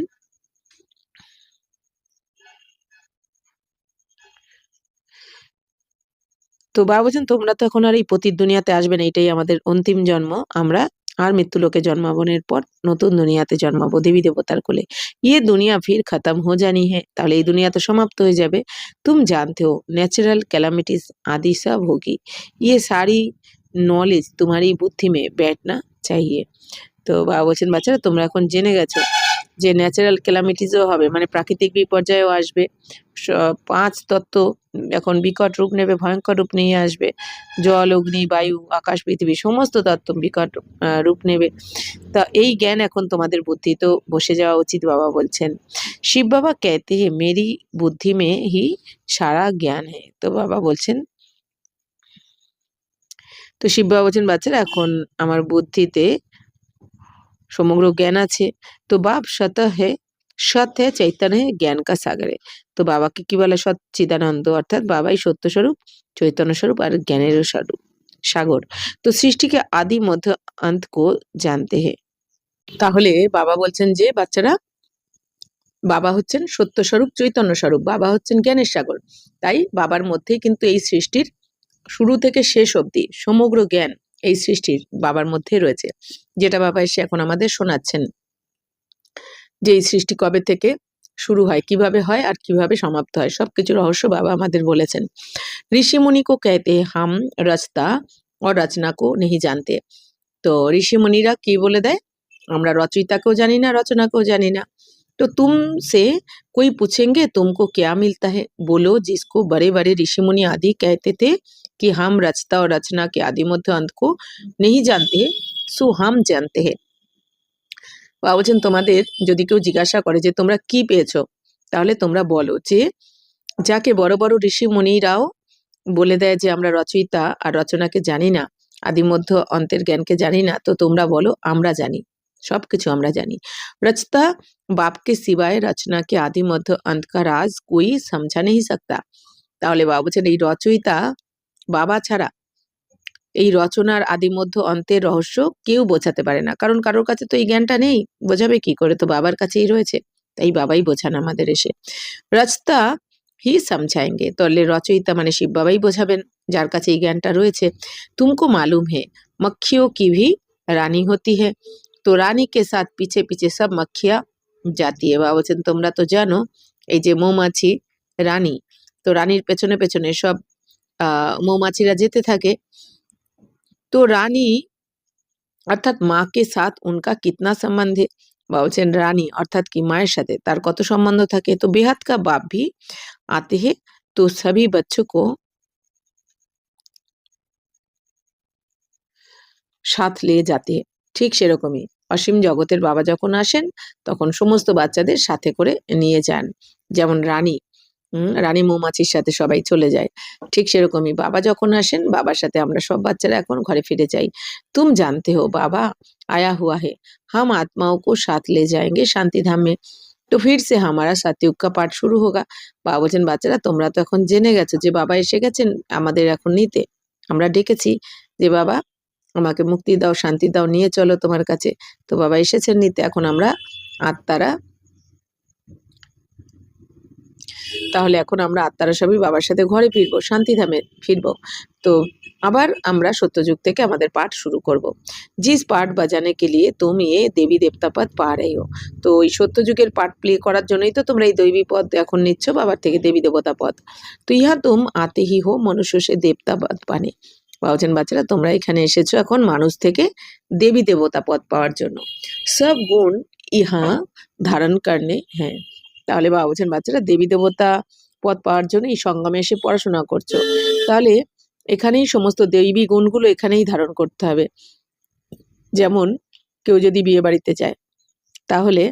তো বাবা বলছেন তোমরা তো এখন আর এই পতিত দুনিয়াতে আসবে না, এটাই আমাদের অন্তিম জন্ম। আমরা আর মৃত্যুলোকে জন্মাবনের পর নতুন দুনিয়াতে জন্মাবো দেবী দেবতার কোলে। ইয়ে দুনিয়া ফির খতম হো জানি হে। তাহলে এই দুনিয়া তো সমাপ্ত হয়ে যাবে। তুম জানতে হো ন্যাচারাল ক্যালামিটিস आदि सब होगी, ये सारी नॉलेज तुम्हारी बुद्धि में बैठना चाहिए। তো বাবা বলছেন বাচ্চারা তোমরা এখন জেনে গেছো যে ন্যাচারাল ক্যালামিটিসও হবে, মানে প্রাকৃতিক বিপর্যয়ও আসবে। 5 তত্ত্ব এখন বিকট রূপ নেবে, ভয়ঙ্কর রূপ নিয়ে আসবে। জল, অগ্নি, বায়ু, আকাশ, পৃথিবী সমস্ত তত্ত্ব বিকট রূপ নেবে। তা এই জ্ঞান এখন তোমাদের বুদ্ধি তো বসে যাওয়া উচিত, বাবা বলছেন। শিব বাবা कहते हैं मेरी बुद्धि में ही सारा ज्ञान है। তো বাবা বলছেন, তো শিব বাবা বলছেন বাচ্চারা এখন আমার বুদ্ধিতে সমগ্র জ্ঞান আছে। তো বাপ সৎ হে চৈতন্য হে জ্ঞান কা সাগরে। তো বাবাকে কি বলে? সৎ চিদানন্দ, অর্থাৎ বাবাই সত্য স্বরূপ, চৈতন্য স্বরূপ আর জ্ঞানেরও স্বরূপ সাগর। তো সৃষ্টিকে আদি মধ্য অন্ত কো জানতে হে। তাহলে বাবা বলছেন যে বাচ্চারা, বাবা হচ্ছেন সত্য স্বরূপ, চৈতন্য স্বরূপ, বাবা হচ্ছেন জ্ঞানের সাগর। তাই বাবার মধ্যেই কিন্তু এই সৃষ্টির শুরু থেকে শেষ অবধি সমগ্র জ্ঞান এই সৃষ্টির বাবার মধ্যে রয়েছে, যেটা বাবা এসে এখন আমাদের শোনাচ্ছেন যে এই সৃষ্টি কবে থেকে শুরু হয়, কিভাবে হয় আর কিভাবে সমাপ্ত হয়, সবকিছু রহস্য বাবা আমাদের বলেছেন। ঋষিমুনি কো कहते हैं हम रचता और रचना को नहीं जानते। তো ঋষিমুনিরা কি বলে দেয়? আমরা রচয়িতাকেও জানি না, রচনাকেও জানি না। तो तुमसे कोई पूछेंगे तुमको क्या मिलता है, बोलो जिसको बड़े बड़े ऋषि मुनि आदि कहते थे कि हम रचता और रचना के आदि मध्य अंत को नहीं जानते, सो हम जानते हैं। বাবা বলছেন তোমাদের যদি কেউ জিজ্ঞাসা করে যে তোমরা কি পেয়েছো, তাহলে তোমরা বলো যে যাকে বড় বড় ঋষি মুনিরাও বলে দেয় যে আমরা রচয়িতা আর রচনাকে জানি না, আদি মধ্য অন্তের জ্ঞানকে জানি না, তো তোমরা বলো আমরা জানি, সবকিছু আমরা জানি। रचता बाप के सिवाय रचना के आदि मध्य अंत का राज कोई समझा नहीं सकता। তাহলে বাবা বলছেন এই রচয়িতা বাবা ছাড়া এই রচনার আদি মধ্য অন্তের রহস্য কেউ বোঝাতে পারে না, কারণ কারোর কাছে তো এই জ্ঞানটা নেই, বোঝাবে কি করে? তো বাবার কাছেই রয়েছে, তাই বাবাই বোঝান আমাদের এসে। রচতা হি সমঝাएंगे, তাহলে রচয়িতা মানে শিব বাবাই বোঝাবেন, যার কাছে এই জ্ঞানটা রয়েছে। तुमको मालूम है मक्खियों की भी रानी होती है, তো রানী কে সাথ পিছে পিছে সব মক্খিয়া জাতি है। বাবা বলছেন তোমরা তো জানো এই যে মৌমাছি রানী, তো রানীর পেছনে পেছনে সব মৌমাছিরা যেতে থাকে। তো রানী অর্থাৎ মাকে সাথ উনকা কিতনা সম্বন্ধ है, বাবা বলছেন রানী অর্থাৎ কি মায়ের সাথে তার কত সম্বন্ধ থাকে। তো বেহাত কা বাপ ভি आते हैं तो सभी बच्चों को সাথ ले जाते हैं। ঠিক সেরকমই অসীম জগতের বাবা যখন আসেন তখন সমস্ত বাচ্চাদের সাথে করে নিয়ে যান, যেমন রানী রানী মৌমাছির সাথে সবাই চলে যায়, ঠিক সেরকমই বাবা যখন আসেন বাবার সাথে আমরা সব বাচ্চারা এখন ঘরে ফিরে যাই। तुम जानते हो बाबा आया हुआ है, हम आत्माओं को साथ ले जाएंगे शांति धाम में, তো फिर से हमारा सतयुग का पाठ शुरू होगा। বাবা বলছেন বাচ্চারা তোমরা তো এখন জেনে গেছো যে বাবা এসে গেছেন আমাদের এখন নিতে, আমরা ডেকেছি যে বাবা আমাকে মুক্তি দাও, শান্তি দাও, নিয়ে চলো তোমার কাছে। তো বাবা এসেছেন নিতে, এখন আমরা আত্মারা, তাহলে এখন আমরা আত্মারা সবই বাবার সাথে ঘরে ফিরবো, শান্তিধামে ফিরবো। তো আবার আমরা সত্যযুগ থেকে আমাদের পাঠ শুরু করব। জিস পাঠ বাজানে কে লিয়ে তুমি এ দেবী দেবতা পদ পা রহে হো, তো এই সত্যযুগের পাঠ প্লে করার জন্যই তো তোমরা এই দৈবী পদ এখন নিচ্ছ বাবার থেকে, দেবী দেবতা পদ। তো ইহা তুম আতে হি হো মনুষ্য সে দেবতা পদ পানে, বলছেন বাচ্চারা তোমরা এখানে এসেছো এখন মানুষ থেকে দেবী দেবতা পদ পাওয়ার জন্য। সব গুণ ইহা ধারণ করনে হ্যাঁ, তাহলে বাবা বলছেন বাচ্চারা দেবী দেবতা পদ পাওয়ার জন্য এই সঙ্গমে এসে পড়াশোনা করছো, তাহলে এখানেই সমস্ত দৈবী গুণগুলো এখানেই ধারণ করতে হবে। যেমন কেউ যদি বিয়ে বাড়িতে যায় তাহলে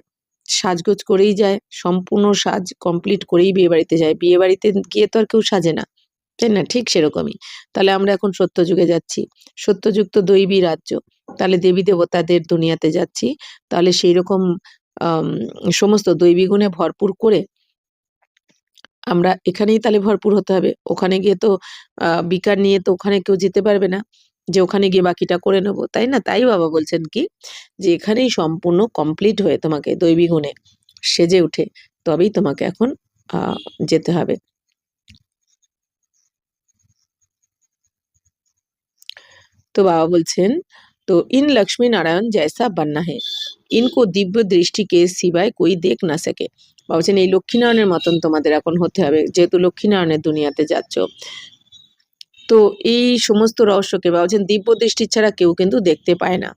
সাজগোজ করেই যায়, সম্পূর্ণ সাজ কমপ্লিট করেই বিয়ে বাড়িতে যায়, বিয়ে বাড়িতে গিয়ে তো আর কেউ সাজে না, তাই না? ঠিক সেরকমই তাহলে আমরা এখন সত্যযুগে যাচ্ছি, সত্যযুগ তো দৈবী রাজ্য, তাহলে দেবী দেবতাদের দুনিয়াতে যাচ্ছি, তাহলে সেই রকম সমস্ত দৈবী গুণে ভরপুর করে আমরা এখানেই তাহলে ভরপুর হতে হবে। ওখানে গিয়ে তো বিকার নিয়ে তো ওখানে কেউ যেতে পারবে না যে ওখানে গিয়ে বাকিটা করে নেব, তাই না? তাই বাবা বলছেন কি যে এখানেই সম্পূর্ণ কমপ্লিট হয়ে তোমাকে দৈবী গুণে সেজে উঠে তবেই তোমাকে এখন যেতে হবে। तो बाबा बोलছেন तो इन लक्ष्मी नारायण जैसा बनना है, इनको दिव्य दृष्टि के सिवाय कोई देख ना सके। বাবা বলছেন এই লক্ষ্মীনারায়ণের মতন তোমাদের এখন হতে হবে, যেহেতু লক্ষ্মীনারায়ণের দুনিয়াতে যাচ্ছ। তো এই সমস্ত রহস্যকে বাবা বলছেন দিব্য দৃষ্টি ছাড়া কেউ কিন্তু দেখতে পায় না,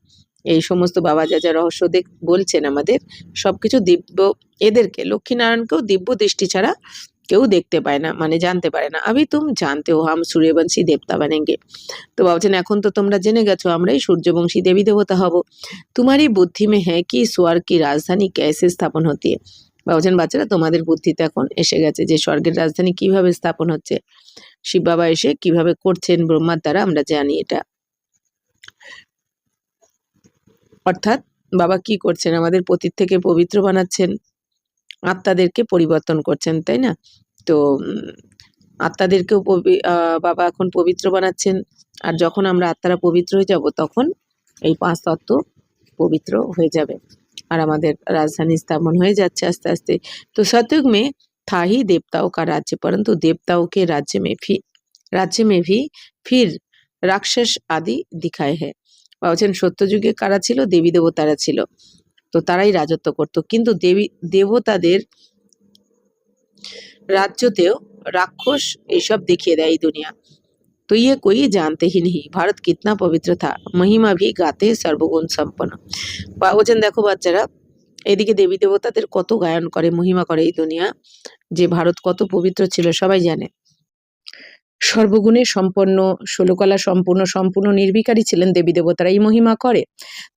এই সমস্ত বাবা যা যা রহস্য বলছেন আমাদের, সবকিছু দিব্য, এদেরকে লক্ষ্মীনারায়ণকেও দিব্য দৃষ্টি ছাড়া কেউ দেখতে পায় না, মানে জানতে পারে না। আবি তুম জানতে হো হাম সূর্যবংশী দেবতা বানেঙ্গে। তো ভাবছেন এখন তো তোমরা জেনে গেছো আমরাই সূর্যবংশী দেবী দেবতা হব। তোমারই বুদ্ধি মে হ্যাঁ কি স্বর্গ কি রাজধানী कैसे স্থাপন হতি है। ভাবছেন বাচ্চারা তোমাদের বুদ্ধিতে এখন এসে গেছে যে স্বর্গের রাজধানী কিভাবে স্থাপন হচ্ছে, শিব বাবা এসে কিভাবে করছেন ব্রহ্মার দ্বারা, আমরা জানি এটা। অর্থাৎ বাবা কি করছেন, আমাদের পতিত থেকে পবিত্র বানাচ্ছেন, আত্মাদেরকে পরিবর্তন করছেন, তাই না? তো আত্মাদেরকেও বাবা এখন পবিত্র বানাচ্ছেন। আর যখন আমরা আত্মারা পবিত্র হয়ে যাব তখন এই 5 তত্ত্ব পবিত্র হয়ে যাবে আর আমাদের রাজধানী স্থাপন হয়ে যাচ্ছে আস্তে আস্তে। तो सतयुग में था ही देवताओं का राज्य, परंतु देवताओं के राज्य में भी फिर রাক্ষস আদি দিখায় है। বলছেন সত্যযুগে কারা ছিল, দেবী দেবতারা ছিল, তো তারাই রাজত্ব করত, কিন্তু দেবী দেবতাদের রাজ্যতেও রাক্ষস এইসব দেখিয়ে দেয় এই দুনিয়া। तो ये कोई जानते ही नहीं भारत कितना पवित्र था, महिमा भी गाते सर्वगुण संपन्न। বলছেন দেখো বাচ্চারা, এদিকে দেবী দেবতাদের কত গায়ন করে, মহিমা করে এই দুনিয়া, যে ভারত কত পবিত্র ছিল সবাই জানে। সর্বগুণে সম্পন্ন, ষোলকলা সম্পূর্ণ, সম্পূর্ণ নির্বিকারী ছিলেন দেবী দেবতারা, এই মহিমা করে।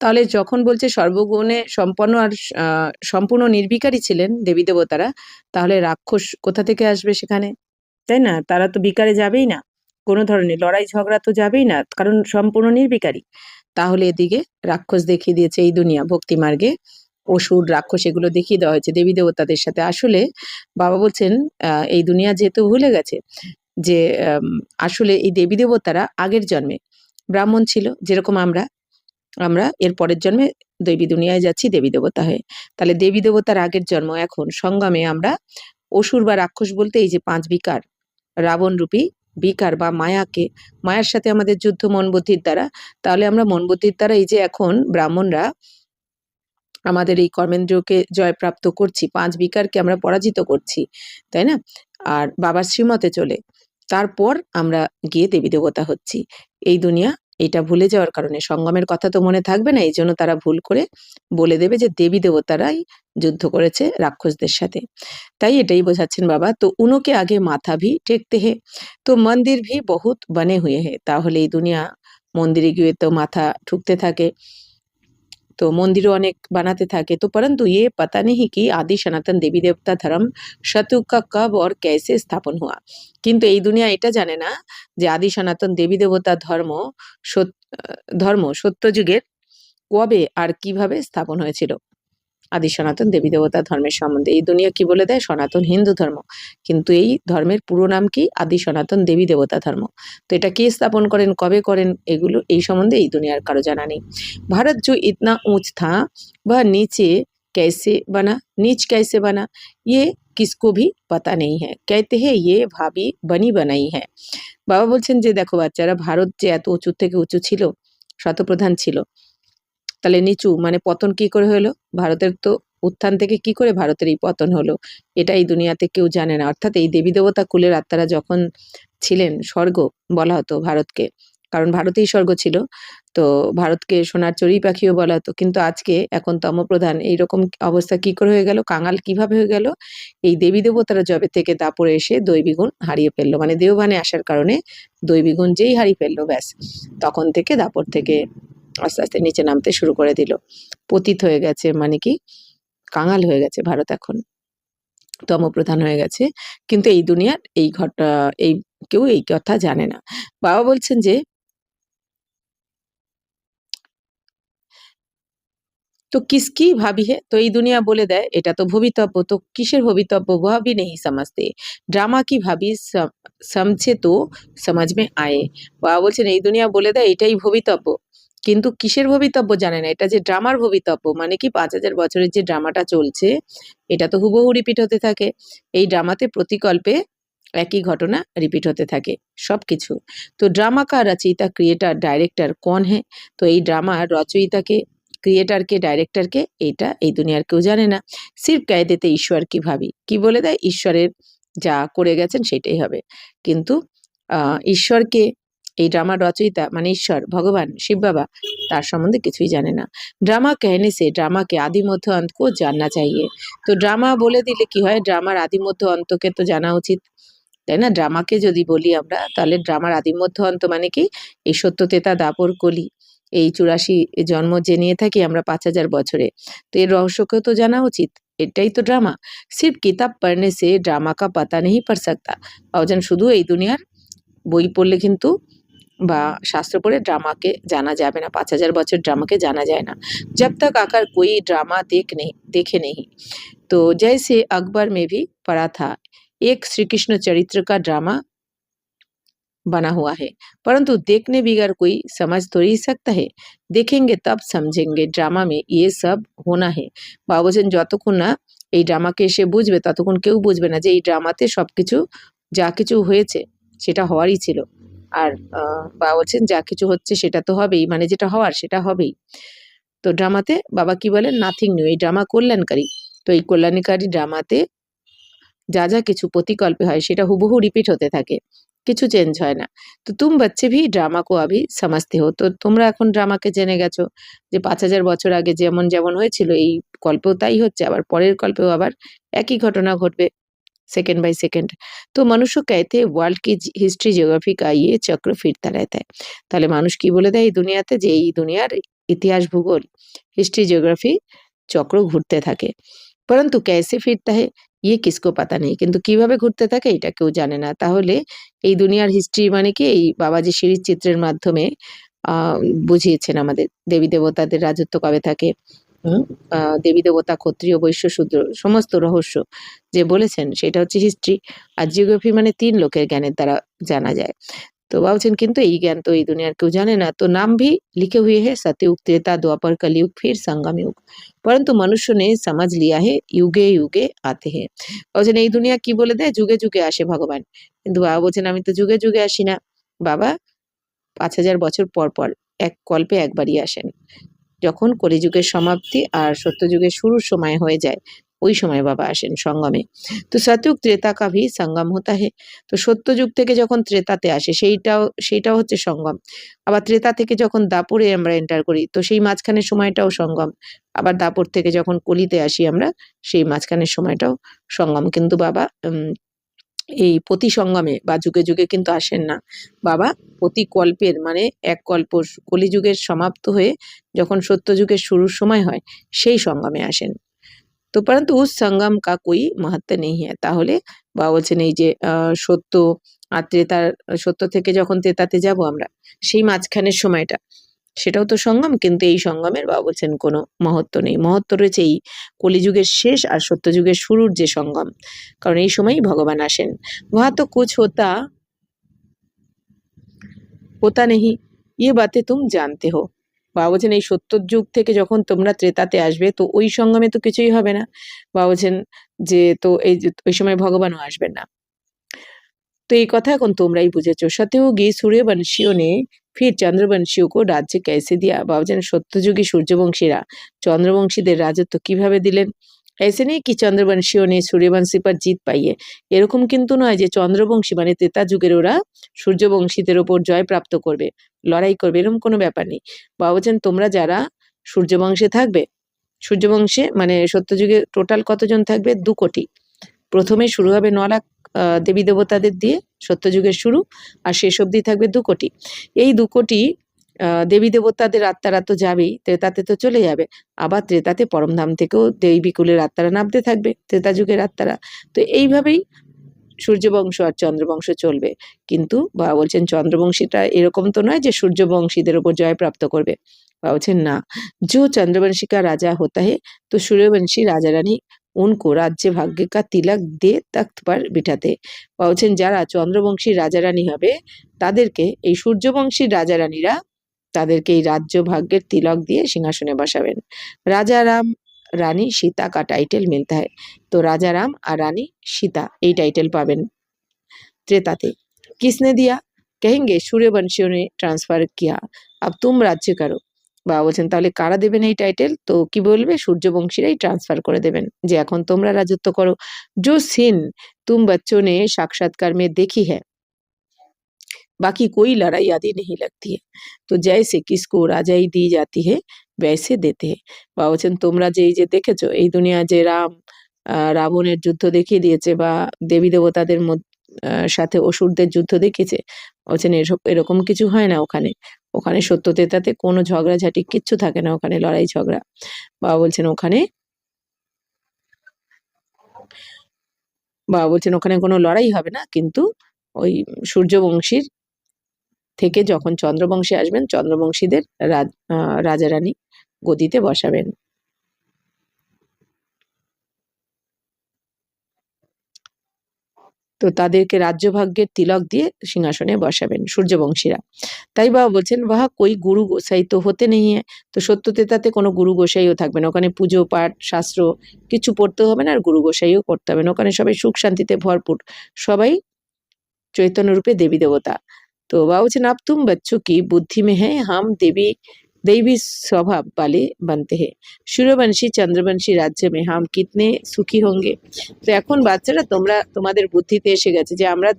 তাহলে যখন বলছে সর্বগুণে সম্পন্ন আর সম্পূর্ণ নির্বিকারী ছিলেন দেবী দেবতারা, তাহলে রাক্ষস কোথা থেকে আসবে সেখানে, তাই না? তারা তো বিকারে যাবেই না, কোনো ধরনের লড়াই ঝগড়া তো যাবেই না, কারণ সম্পূর্ণ নির্বিকারী। তাহলে এদিকে রাক্ষস দেখিয়ে দিয়েছে এই দুনিয়া, ভক্তি মার্গে অসুর রাক্ষস এগুলো দেখিয়ে দেওয়া হয়েছে দেবী দেবতাদের সাথে। আসলে বাবা বলছেন এই দুনিয়া যেহেতু ভুলে গেছে যে আসলে এই দেবী দেবতারা আগের জন্মে ব্রাহ্মণ ছিল, যেরকম আমরা আমরা এর পরের জন্মে দেবী দুনিয়ায় যাচ্ছি দেবী দেবতা হয়ে। তাহলে দেবী দেবতার আগের জন্ম, এখন সঙ্গমে আমরা অসুর বা রাক্ষস বলতে এই যে 5 বিকার, রাবণ রূপী বিকার বা মায়াকে, মায়ার সাথে আমাদের যুদ্ধ মন বুদ্ধির দ্বারা। তাহলে আমরা মন বুদ্ধির দ্বারা এই যে এখন ব্রাহ্মণরা আমাদের এই কর্মেন্দ্রকে জয়প্রাপ্ত করছি, 5 বিকারকে আমরা পরাজিত করছি, তাই না? আর বাবার শ্রীমতে চলে তারপর আমরা গিয়ে দেবী দেবতা হচ্ছি। এই দুনিয়া এটা ভুলে যাওয়ার কারণে, সঙ্গমের কথা তো মনে থাকবে না, এই জন্য তারা ভুল করে বলে দেবে যে দেবী দেবতারাই যুদ্ধ করেছে রাক্ষসদের সাথে। তাই এটাই বোঝাচ্ছেন বাবা। তো উনোকে আগে মাথা ভি টেকতে হে, তো মন্দির ভি বহুত বনে হুয়ে হে। তাহলে এই দুনিয়া মন্দিরে গিয়ে তো মাথা ঠুকতে থাকে, तो मंदिरों अनेक बनाते থাকে। तो परंतु ये पता नहीं कि आदि सनातन देवी देवता धर्म सतयुग का कब और कैसे स्थापन हुआ। কিন্তু এই দুনিয়া এটা জানে না যে আদি সনাতন দেবী দেবতা ধর্ম সত্যযুগের কবে আর কিভাবে স্থাপন হয়েছিল। আদি সনাতন দেবী দেবতা ধর্মের সম্বন্ধে এই দুনিয়া কি বলে দেয়, সনাতন হিন্দু ধর্ম, কিন্তু এই ধর্মের পুরো নাম কি, আদি সনাতন দেবী দেবতা ধর্ম। তো এটা কে স্থাপন করেন, কবে করেন, এগুলো এই সম্বন্ধে এই দুনিয়ার কারো জানা নেই। भारत जो इतना ऊंच था वह नीचे कैसे बना, नीच कैसे बना, ये किसको भी पता नहीं है। कहते हैं ये भाभी बनी बनाई है। বাবা বলছেন যে দেখো বাচ্চারা, ভারত যে এত উঁচু থেকে উঁচু ছিল, শতপ্রধান ছিল, তাহলে নিচু মানে পতন কি করে হলো, ভারতের তো উত্থান থেকে কি করে ভারতের এই পতন হলো, এটা এই দুনিয়াতে কেউ জানে না। অর্থাৎ এই দেবী দেবতা কুলের আত্মারা যখন ছিলেন, স্বর্গ বলা হতো ভারতকে, কারণ ভারতেই স্বর্গ ছিল, তো ভারতকে সোনার চড়ুই পাখিও বলা হতো। কিন্তু আজকে এখন তমপ্রধান, এইরকম অবস্থা কি করে হয়ে গেল, কাঙাল কিভাবে হয়ে গেল, এই দেবী দেবতারা জবে থেকে দাপরে এসে দৈবী গুণ হারিয়ে ফেললো, মানে দেওভানে আসার কারণে দৈবী গুণ যেই হারিয়ে ফেললো, ব্যাস তখন থেকে দাপর থেকে আস্তে আস্তে নিচে নামতে শুরু করে দিল, পতিত হয়ে গেছে, মানে কি কাঙাল হয়ে গেছে ভারত, এখন তমপ্রধান হয়ে গেছে। কিন্তু এই দুনিয়ার এই কেউ এই কথা জানে না। বাবা বলছেন যে তো কিসকি ভাবি হে, তো এই দুনিয়া বলে দেয় এটা তো ভবিতব্য, তো কিসের ভবিতব্য, वह भी नहीं समझते। ড্রামা কি ভাবি সমঝে তো সমাজ মে আয়ে। বাবা বলছেন এই দুনিয়া বলে দেয় এটাই ভবিতব্য, কিন্তু কিসের ভবিতব্য জানে না, এটা যে ড্রামার ভবিতব্য, মানে কি 5000 বছরের যে ড্রামাটা চলছে এটা তো হুবহু রিপিট হতে থাকে। এই ড্রামাতে প্রতিকল্পে একই ঘটনা রিপিট হতে থাকে সবকিছু। তো ড্রামা কা রচয়িতা ক্রিয়েটার ডাইরেক্টর কোন হ্যাঁ, তো এই ড্রামার রচয়িতাকে, ক্রিয়েটারকে, ডাইরেক্টরকে, এইটা এই দুনিয়ার কেউ জানে না। সির্ফ কহ দেতে ঈশ্বর কি ভাবি, কি বলে দেয় ঈশ্বরের যা করে গেছেন সেটাই হবে, কিন্তু ঈশ্বরকে এই ড্রামার রচয়িতা মানে ঈশ্বর ভগবান শিব বাবা তার সম্বন্ধে কিছুই জানে না। ড্রামা कहने से ड्रामा के आदि मध्य अंत को जानना चाहिए। তো ড্রামা বলে দিলে কি হয়, ড্রামার আদি মধ্য অন্তকে তো জানা উচিত, তাই না? ড্রামাকে যদি বলি আমরা, তাহলে ড্রামার আদি মধ্য অন্ত মানে কি, এই সত্য তেতা দাপর কলি, এই 84 জন্ম যে নিয়ে থাকি আমরা 5000 বছরে, তো এর রহস্যকেও তো জানা উচিত। এটাই তো ড্রামা। সির্ফ কিতাব পড়নে সে ড্রামা কা পাতা নেই পড় সকতা। বাবুজান শুধু এই দুনিয়ার বই পড়লে কিন্তু বা শাস্ত্র পড়ে ড্রামাকে জানা যাবে না, 5000 বছর ড্রামাকে জানা যায় না। जब तक आकर कोई ड्रामा देखे नहीं। तो जैसे अकबर में भी पढ़ा था, एक श्री कृष्ण चरित्र का ड्रामा बना हुआ है, परंतु देखने बिगर कोई समझ थोड़ी सकता है। देखेंगे तब समझेंगे ड्रामा में ये सब होना है। বাবা বলছেন যতক্ষণ না এই ড্রামাকে এসে বুঝবে ততক্ষণ কেউ বুঝবে না যে এই ড্রামাতে সবকিছু যা কিছু হয়েছে সেটা হওয়ারই ছিল। আর বাবা বলছেন যা কিছু হচ্ছে সেটা তো হবেই, মানে যেটা হওয়ার সেটা হবেই। তো ড্রামাতে বাবা কি বলেন, নাথিং নিউ, এই ড্রামা কল্যাণকারী। তো এই কল্যাণকারী ড্রামাতে যা যা কিছু প্রতিকল্পে হয় সেটা হুবহু রিপিট হতে থাকে, কিছু চেঞ্জ হয় না। তো তুম বাচ্চে ভি ড্রামা কো আভি সমঝতে হো। তো তোমরা এখন ড্রামাকে জেনে গেছো যে 5000 বছর আগে যেমন যেমন হয়েছিল এই কল্পেও তাই হচ্ছে, আবার পরের কল্পেও আবার একই ঘটনা ঘটবে सेकंड बाय सेकंड। तो मनुष्य कहते हैं वर्ल्ड की हिस्ट्री जियोग्राफी का ये चक्र फिरता रहता है। তাহলে মানুষ কি বলে দেয় এই দুনিয়াতে, যে এই দুনিয়ার ইতিহাস ভূগোল হিস্ট্রি জিওগ্রাফি চক্র ঘুরতে থাকে। परंतु कैसे फिरता है ये किसको पता नहीं। কিন্তু কিভাবে ঘুরতে থাকে এটা কেউ জানে না। তাহলে এই দুনিয়ার হিস্ট্রি মানে কি, এই বাবাজি সিরিজ চিত্রের মাধ্যমে বুঝিয়েছেন আমাদের দেবী দেবতাদের রাজত্ব কবে থাকে, দেবী দেবতা ক্ষত্রিয় বৈশ্য শূদ্র সমস্ত রহস্য যে বলেছেন সেটা হচ্ছে হিস্ট্রি। আর জিওগ্রাফি মানে 3 লোকের জ্ঞানের দ্বারা জানা যায়। तो बलছেন কিন্তু এই জ্ঞান তো এই দুনিয়ার কেউ জানে না। तो नाम भी लिखे हुए हैं सतयुग त्रेता द्वापर कलयुग फिर संगम युग, परंतु मनुष्य ने समझ लिया है युगे युगे आते हैं। বলছেন এই দুনিয়া কি বলে দেয়, যুগে যুগে আসে ভগবান। কিন্তু বাবা বলছেন আমি তো যুগে যুগে আসি না, বাবা 5000 বছর পর পর এক কল্পে একবারই আসেন। যখন কলিযুগের সমাপ্তি আর সত্যযুগের শুরুর সময় হয়ে যায় ওই সময় বাবা আসেন সঙ্গমে। তো সতযুগ ত্রেতা কা ভি সঙ্গম হতা হে। তো সত্যযুগ থেকে যখন ত্রেতাতে আসে সেইটাও হচ্ছে সঙ্গম। আবার ত্রেতা থেকে যখন দাপরে আমরা এন্টার করি তো সেই মাঝখানের সময়টাও সঙ্গম। আবার দাপর থেকে যখন কলিতে আসি আমরা সেই মাঝখানের সময়টাও সঙ্গম। কিন্তু বাবা এই প্রতি সঙ্গমে বা যুগে যুগে কিন্তু আসেন না। বাবা প্রতি কল্পের মানে এক কল্প কলিযুগের সমাপ্ত হয়ে যখন সত্যযুগের শুরুর সময় হয় সেই সঙ্গমে আসেন। তো परंतु उस संगम का कोई महत्व नहीं है। তাহলে বাবা বলছেন এই যে সত্য আর ত্রেতার, সত্য থেকে যখন ত্রেতাতে যাব আমরা সেই মাঝখানের সময়টা সেটাও তো সঙ্গম, কিন্তু এই সঙ্গমের বাবা বলছেন কোনো মহত্ব নেই। মহত্ব রয়েছে এই কলিযুগের শেষ আর সত্যযুগের শুরুর যে সঙ্গম, কারণ এই সময়ই ভগবান আসেন। वहाँ तो कुछ होता नहीं, ये बातें तुम जानते हो। বাবা বলছেন এই সত্তর যুগ থেকে যখন তোমরা ত্রেতাতে আসবে তো ওই সঙ্গমে তো কিছুই হবে না। বাবা বলছেন যে তো এই যে ওই সময় ভগবানও আসবেন না। तो ये कथा এখন তোমরাই বুঝেছো। সত্যযুগী सूर्यवंशियों ने फिर चंद्रवंशियों को राज्य कैसे दिया। বাবা বলছেন সত্যযুগী সূর্যবংশীরা চন্দ্রবংশীদের রাজত্ব কিভাবে দিলেন। ऐसे नहीं कि चंद्रवंशियों ने सूर्यवंशी पर जीत पाई है। এরকম কিন্তু নয় যে চন্দ্রবংশী মানে ত্রেতা যুগের ওরা সূর্যবংশীদের ওপর জয় প্রাপ্ত করবে, লড়াই করবে, এরকম কোনো ব্যাপার নেই। বাবা বলছেন তোমরা যারা সূর্যবংশে থাকবে, সূর্যবংশে মানে সত্যযুগে টোটাল কতজন থাকবে, 2 কোটি। প্রথমে শুরু হবে 9 লাখ দেবী দেবতাদের দিয়ে সত্যযুগের শুরু, আর শেষ অবধি থাকবে 2 কোটি। এই 2 কোটি দেবী দেবতাদের আত্মারা তো যাবেই, ত্রেতাতে তো চলে যাবে। আবার ত্রেতাতে পরমধাম থেকেও দেবীকুলের আত্মারা নামতে থাকবে, ত্রেতা যুগের আত্মারা। তো এইভাবেই সূর্যবংশ আর চন্দ্রবংশ চলবে। কিন্তু বাবা বলছেন চন্দ্রবংশীটা এরকম তো নয় যে সূর্যবংশীদের উপর জয় প্রাপ্ত করবে। বাবা বলছেন না, जो चंद्रवंशी का राजा होता है तो सूर्यवंशी राजा रानी उनको राज्य भाग्य का तिलक दे तख्त पर बिठाते। বাবা বলছেন যারা চন্দ্রবংশী রাজা রানী হবে তাদেরকে এই সূর্যবংশীর রাজা রানীরা তাদেরকে এই রাজ্য ভাগ্যের তিলক দিয়ে সিংহাসনে বসাবেন। রাজা রাম রানী সীতা का टाइटल मिलता है। तो राजा राम আর রানী সীতা এই টাইটেল পাবেন त्रेताते। किसने दिया, कहेंगे सूर्यवंशियों ने ट्रांसफर किया, अब तुम राज्य करो। বাবা বলছেন তাহলে কারা দেবেন এই টাইটেল, তো কি বলবে, সূর্যবংশীরাই ট্রান্সফার করে দেবেন যে এখন তোমরা রাজত্ব করো। जो सीन तुम बच्चों ने साक्षात्कार में देखी है बाकी कोई लड़ाई आदि नहीं लगती है। তো जैसे किसको রাজাই दी जाती है वैसे देते हैं। বা বলছেন তোমরা যে এই যে দেখেছো এই দুনিয়া যে রাবণের যুদ্ধ দেখিয়ে দিয়েছে বা দেবী দেবতাদের সাথে অসুরদের যুদ্ধ দেখিয়েছে, বলছেন এরকম কিছু হয় না ওখানে। ওখানে সত্যতেতাতে কোনো ঝগড়াঝাটি কিচ্ছু থাকে না, ওখানে লড়াই ঝগড়া। বাবা বলছেন ওখানে কোনো লড়াই হবে না, কিন্তু ওই সূর্যবংশীর থেকে যখন চন্দ্রবংশী আসবেন চন্দ্রবংশীদের রাজা রানী গদিতে বসাবেন। তো তাদেরকে রাজ্যভাগ্যের তিলক দিয়ে সিংহাসনে বসাবেন সূর্যবংশীরা। তাই বাবা বলছেন বাহা কই গুরু গোসাই তো হতে নেই। তো সত্যতেতাতে কোনো গুরু গোসাইও থাকবে না, ওখানে পুজো পাঠ শাস্ত্র কিছু পড়তে হবে না, আর গুরু গোসাইও করতে হবে না। ওখানে সবাই সুখ শান্তিতে ভরপুর, সবাই चैतन्य रूपे देवी देवता। तो बाबा बच्चन अब तुम बच्चों की बुद्धि में है, हम दैवी स्वभाव वाले बनते हैं। सूर्यवंशी चंद्रवंशी राज्य में हम कितने सुखी होंगे। तो এখন বাচ্চারা তোমরা তোমাদের বুদ্ধিতে এসে গেছে যে আমরা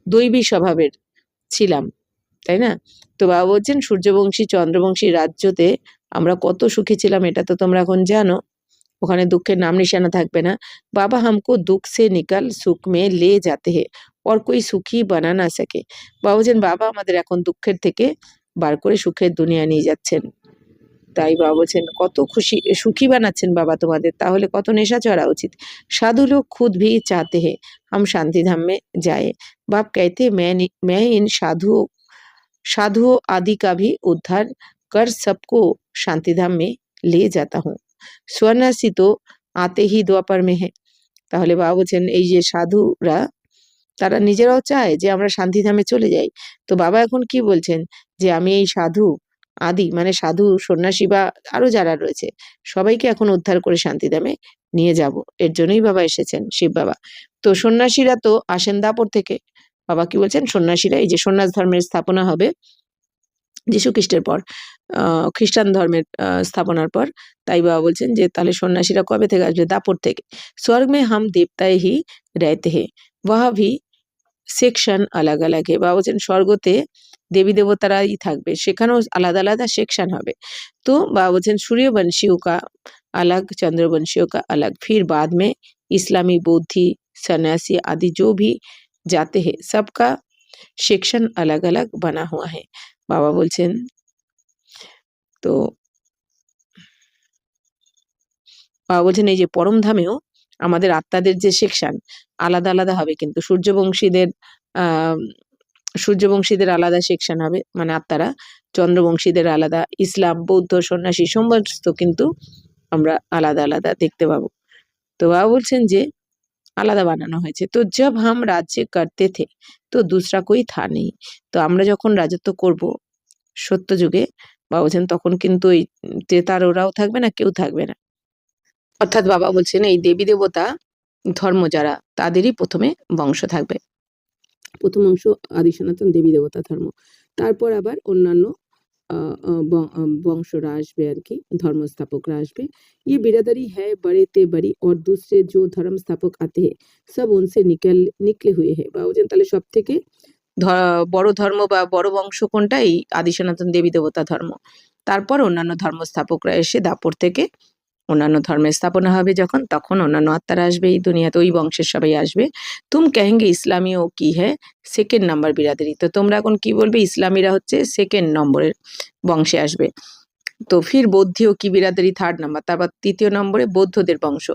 দৈবী স্বভাবের ছিলাম, তাই না? তো বাবা বলছেন সূর্যবংশী চন্দ্রবংশী রাজ্যতে আমরা কত সুখী ছিলাম এটা তো তোমরা এখন জানো। ওখানে দুঃখের নাম নিশানা থাকবে না। বাবা हमको दुख से निकल सुख में ले जाते हैं और कोई सुखी बना ना सके। বাবা বলছেন বাবা আমাদের এখন দুঃখের থেকে বার করে সুখের দুনিয়া নিয়ে যাচ্ছেন। তাই বাবা বলছেন কত সুখী বানাচ্ছেন বাবা তোমাদের, তাহলে কত নেশা চড়া উচিত। साधु लोग खुद भी चाहते हैं हम शांति धाम में जाए। बाप कहते मैं इन साधुओं आदि का भी उद्धार कर सबको शांति धाम में ले जाता हूँ। সন্ন্যাসী তো আতে হি দ্বাপর में है। তাহলে বাবা বলছেন এই যে সাধুরা তারা নিজেরাও চায় যে আমরা শান্তিধামে চলে যাই। তো বাবা এখন কি বলছেন যে আমি এই সাধু আদি মানে সাধু সন্ন্যাসী বা আরো যারা রয়েছে সবাইকে এখন উদ্ধার করে শান্তিধামে নিয়ে যাব, এর জন্যই বাবা এসেছেন শিব বাবা। তো সন্ন্যাসীরা তো আসেন দাপর থেকে। বাবা কি বলছেন সন্ন্যাসীরা এই যে সন্ন্যাস ধর্মের স্থাপনা হবে যীশু খ্রিস্টের পর, খ্রিস্টান ধর্মের স্থাপনার পর। তাই বাবা বলছেন যে তাহলে সন্ন্যাসীরা কবে থেকে আসবে, দাপর থেকে। স্বর্গ মে হাম দেবতায় হি रहते हैं वहाँ भी সেকশন আলাগ আলাগ হে। বাবা বলছেন স্বর্গতে দেবী দেবতারাই থাকবে, সেখানেও আলাদা আলাদা সেকশন হবে। তো বাবা বলছেন सूर्यवंशियों का अलग चंद्रवंशियों का अलग, फिर बाद में इस्लामी बौद्धि सन्यासी आदि जो भी जाते हैं सबका सेक्शन अलग अलग बना हुआ है। বাবা বলছেন তো বাবা বলছেন এই যে পরম ধামেও আমাদের আত্মাদের যে সেকশন আলাদা আলাদা হবে, কিন্তু সূর্যবংশীদের আলাদা সেকশন হবে মানে আত্মারা, চন্দ্রবংশীদের আলাদা, ইসলাম বৌদ্ধ সন্ন্যাসী সমস্ত কিন্তু আমরা আলাদা আলাদা দেখতে পাবো। তো বাবা বলছেন যে আলাদা বানানো হয়েছে। তো জব হাম রাজ্য করতে থে তো দুসরা কোই থা নেই। তো আমরা যখন রাজত্ব করব সত্য যুগে বাবা বলছেন তখন কিন্তু এই ত্রেতার ওরাও থাকবে না, কেউ থাকবে না। অর্থাৎ বাবা বলছেন এই দেবী দেবতা ধর্ম যারা তাদেরই প্রথমে বংশ থাকবে, প্রথম অংশ আদি সনাতন দেবী দেবতা ধর্ম, তারপর আবার অন্যান্য বংশরা আসবে আর কি, ধর্মস্থাপকরা আসবে। ये बिरादरी है बड़े ते बड़ी और दूसरे जो धर्म स्थापक आते हैं सब उनसे निकले हुए हैं। বাবা বলছেন তাহলে সব থেকে বড় ধর্ম বা বড় বংশ কোনটা, এই আদি সনাতন দেবী দেবতা ধর্ম। তারপর অন্যান্য ধর্মস্থাপকরা এসে দাপর থেকে অন্যান্য ধর্মের স্থাপনা হবে যখন, তখন অন্যান্য আত্মারা আসবে এই দুনিয়াতে, ওই বংশের সবাই আসবে। তুম কহেঙ্গে ইসলামী ও কি হ্যাঁ সেকেন্ড নাম্বার বিরাদারি। তো তোমরা এখন কি বলবে, ইসলামীরা হচ্ছে সেকেন্ড নম্বরের বংশে আসবে। তো ফির বৌদ্ধ ও কি বিরাদারি থার্ড নাম্বার, তারপর তৃতীয় নম্বরে বৌদ্ধদের বংশ।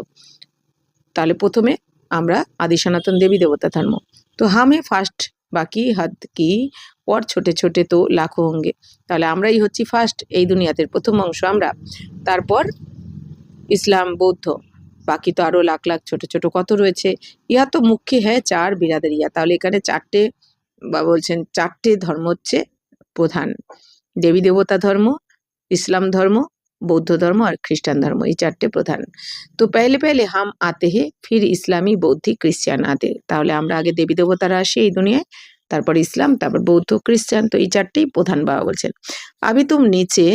তাহলে প্রথমে আমরা আদি সনাতন দেবী দেবতা ধর্ম। তো হামে ফার্স্ট বাকি হাত কি পর ছোটে ছোটে তো লাখো হোঙ্গে। তাহলে আমরাই হচ্ছি ফার্স্ট এই দুনিয়াতে প্রথম অংশ আমরা, তারপর ইসলাম বৌদ্ধ, বাকি তো আরো লাখ লাখ ছোট ছোট কত রয়েছে। ইহা তো মুখ্য হ্যাঁ চার বিরাদারিয়া। তাহলে এখানে চারটে বা বলছেন চারটে ধর্ম হচ্ছে প্রধান, দেবী দেবতা ধর্ম, ইসলাম ধর্ম, বৌদ্ধ ধর্ম আর খ্রিস্টান ধর্ম, এই চারটে প্রধান। তো পেলে পেলে হাম আতে হে ফির ইসলামী বৌদ্ধি খ্রিস্টান আতে। তাহলে আমরা আগে দেবী দেবতারা আসি এই দুনিয়ায়, তারপর ইসলাম, তারপর বৌদ্ধ খ্রিস্টান, তো এই চারটেই প্রধান। বাবা বলছেন আবি তুম নিচে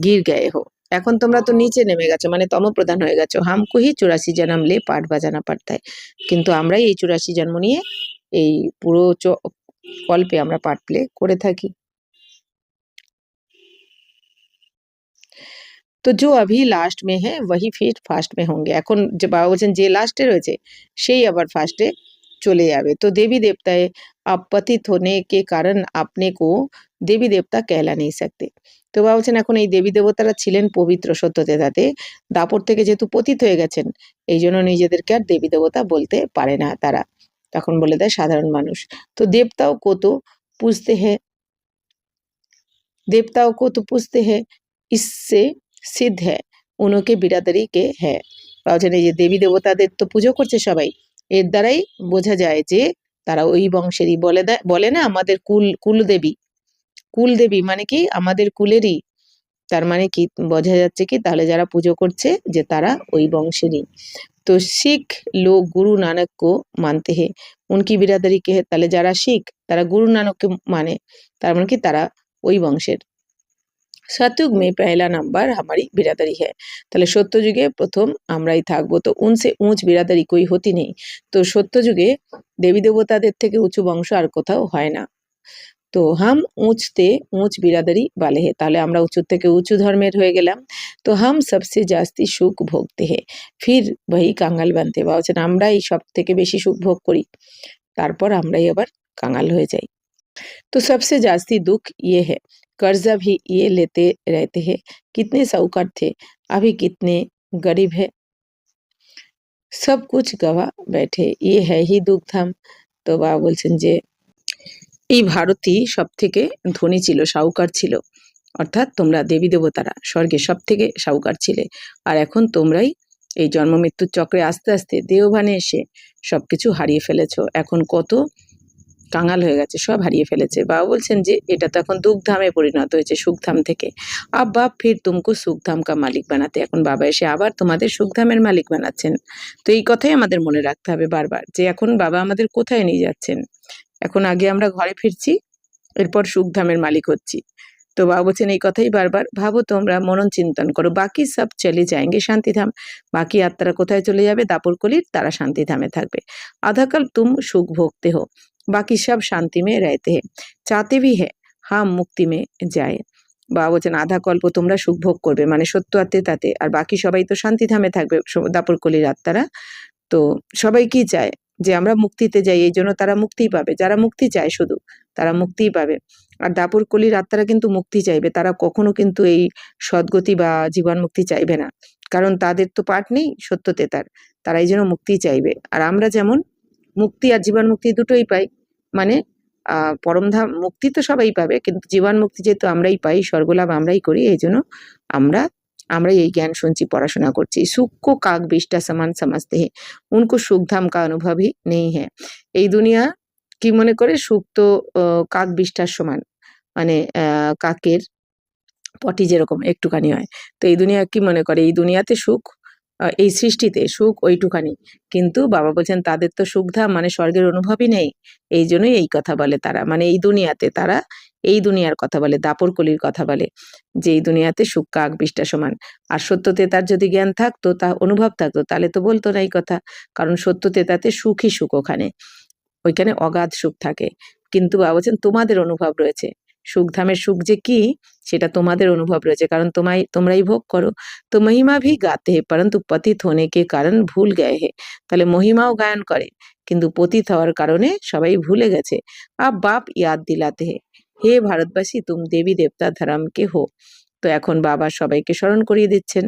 গির গায়ে হো, এখন তোমরা তো নিচে নেমে গেছো মানে তম প্রধান হয়ে গেছো। হামকো হি 84 জন্ম লে পাঠ বাজানা পড়তা है, কিন্তু আমরাই এই 84 জন্ম নিয়ে এই পুরো কল্পে আমরা পার্ট প্লে করে থাকি। তো जो अभी लास्ट में है वही फिर ফার্স্ট में होंगे। এখন যে বাবা বলছেন যে লাস্টে রয়েছে সেই আবার ফার্স্টে চলে যাবে। তো দেবী দেবতায় আপতিত होने के कारण अपने को দেবী দেবতা कहला नहीं सकते। তো বাবা বলছেন এখন এই দেবী দেবতারা ছিলেন পবিত্র সত্যতেতাতে, দাপর থেকে যেহেতু পতিত হয়ে গেছেন এই জন্য নিজেদেরকে আর দেবী দেবতা বলতে পারে না তারা, তখন বলে দেয় সাধারণ মানুষ। তো দেবতাও কত पूछते हैं, देवताओं को तो पूछते हैं, इससे সিদ্ধ है উনকে বিরাদারি কে হ্যাঁ। বলছেন এই যে দেবী দেবতাদের তো পুজো করছে সবাই, এর দ্বারাই বোঝা যায় যে তারা ওই বংশেরই। বলে না আমাদের কুলদেবী, কুলদেবী মানে কি আমাদের কুলেরই, তার মানে কি বোঝা যাচ্ছে কি তাহলে যারা পুজো করছে যে তারা ওই বংশেরই। তো শিখ লোক গুরু নানক কো মানতে হে উনকি বিরাদারি কে হে, তাহলে যারা শিখ তারা গুরু নানককে মানে, তার মানে কি তারা ওই বংশের। সতयुग में पहला नंबर हमारी बिरादरी है, তাহলে সত্য যুগে প্রথম আমরাই থাকবো। তো উনসে উঁচ বিরাদারি कोई होती नहीं, তো সত্য যুগে দেবী দেবতাদের থেকে উঁচু বংশ আর কোথাও হয় না। তো হাম উঁচতে উঁচ বিরাদারি वाले है, তাহলে আমরা উঁচু থেকে উঁচু ধর্মের হয়ে গেলাম। তো হাম সবসে জাস্তি সুখ ভোগতে হে ফির वही কাঙ্গাল বানতে, বলছেন আমরাই সব থেকে বেশি সুখ ভোগ করি, তারপর আমরাই আবার কাঙ্গাল হয়ে যাই। तो सबसे जास्ती दुख ये है, कर्जा भी ये लेते रहते हैं, कितने साहूकार थे अभी कितने गरीब है, सब कुछ गवा बैठे, ये है ही दुख धाम। তো বাবা বলছেন যে এই ভারতই সব থেকে ধনী ছিল, সাহুকার ছিল, অর্থাৎ তোমরা দেবী দেবতারা স্বর্গে সব থেকে সাহুকার ছিলে, আর এখন তোমরাই এই জন্ম মৃত্যুর চক্রে আস্তে আস্তে দেহভানে এসে সবকিছু হারিয়ে ফেলেছো, এখন কত কাঙাল হয়ে গেছে, সব হারিয়ে ফেলেছে। বাবা বলছেন যে এটা তো এখন দুঃখধামে পরিণত হয়েছে সুখধাম থেকে। আব বাপ ফির তুমকো সুখধাম কা মালিক বানাতে, এখন বাবা এসে আবার তোমাদের সুখধামের মালিক বানাচ্ছেন। তো এই কথাই আমাদের মনে রাখতে হবে বারবার যে এখন বাবা আমাদের কোথায় নিয়ে যাচ্ছেন। এখন আগে আমরা ঘরে ফিরছি, এরপর সুখধামের মালিক হচ্ছি। তো বাবা বলছেন এই কথাই বারবার ভাবো, তোমরা মনন চিন্তন করো, বাকি সব চলে যায়গে শান্তিধাম, বাকি আত্মারা কোথায় চলে যাবে দাপরকলির, তারা শান্তিধামে থাকবে। আধাকাল তুম সুখ ভোগতে হো, বাকি সব শান্তি মে রহতে হে, চাতে ভি হে হাম মুক্তি মে যায়। বাবা বলছেন আধা কল্প তোমরা সুখ ভোগ করবে মানে সত্য আত্মে তাতে, আর বাকি সবাই তো শান্তিধামে থাকবে দাপরকলির আত্মারা। তো সবাই কি চায় যে আমরা মুক্তিতে যাই, এই জন্য তারা মুক্তিই পাবে, যারা মুক্তি চায় শুধু তারা মুক্তিই পাবে। আর দাপরকলির আত্মারা কিন্তু মুক্তি চাইবে, তারা কখনো কিন্তু এই সদ্গতি বা জীবন মুক্তি চাইবে না, কারণ তাদের তো পাঠ নেই সত্যতেতার, তারা এই জন্য মুক্তিই চাইবে। আর আমরা যেমন মুক্তি আর জীবন মুক্তি দুটোই পাই, মানে পরমধাম মুক্তি তো সবাই পাবে, কিন্তু জীবন মুক্তি যেহেতু আমরাই পাই, স্বর্গলাভ আমরাই করি, এই জন্য আমরা আমরাই এই জ্ঞান শুনছি, পড়াশোনা করছি। সুখ কো কাক বিষ্টা সমান সমঝতে হে উनको সুখধাম কা অনুভব হি নেই হ্যাঁ। এই দুনিয়া কি মনে করে সুখ তো কাক বিষ্ঠার সমান, মানে কাকের পটি যেরকম একটুখানি হয়, তো এই দুনিয়া কি মনে করে এই দুনিয়াতে সুখ, এই সৃষ্টিতে সুখ ওইটুখানি, কিন্তু বাবা বলছেন তাদের তো সুখধাম মানে স্বর্গের অনুভবই নেই, এই জন্যই এই কথা বলে তারা, মানে এই দুনিয়াতে তারা এই দুনিয়ার কথা বলে, দাপরকলির কথা বলে যে এই দুনিয়াতে সুখ কাক বিষ্ঠা সমান। আর সত্যতে তার যদি জ্ঞান থাকতো, তা অনুভব থাকতো, তাহলে তো বলতো না এই কথা, কারণ সত্যতে তাতে সুখই সুখ, ওখানে ওইখানে অগাধ সুখ থাকে। কিন্তু বাবা বলছেন তোমাদের অনুভব রয়েছে, সুখধামের সুখ যে কি সেটা তোমাদের অনুভব রয়েছে, কারণ তোমরাই ভোগ করো। তো মহিমা ভি গাতে হে পরন্তু পতিত হোনে কে কারণ ভুল গায়ে হে, তাহলে মহিমাও গায়ন করে কিন্তু পতিত হওয়ার কারণে সবাই ভুলে গেছে। আব বাপ ইয়াদ দিলাতে হে, হে ভারতবাসী তুম দেবী দেবতা ধর্ম কে হো। তো এখন বাবা সবাইকে স্মরণ করিয়ে দিচ্ছেন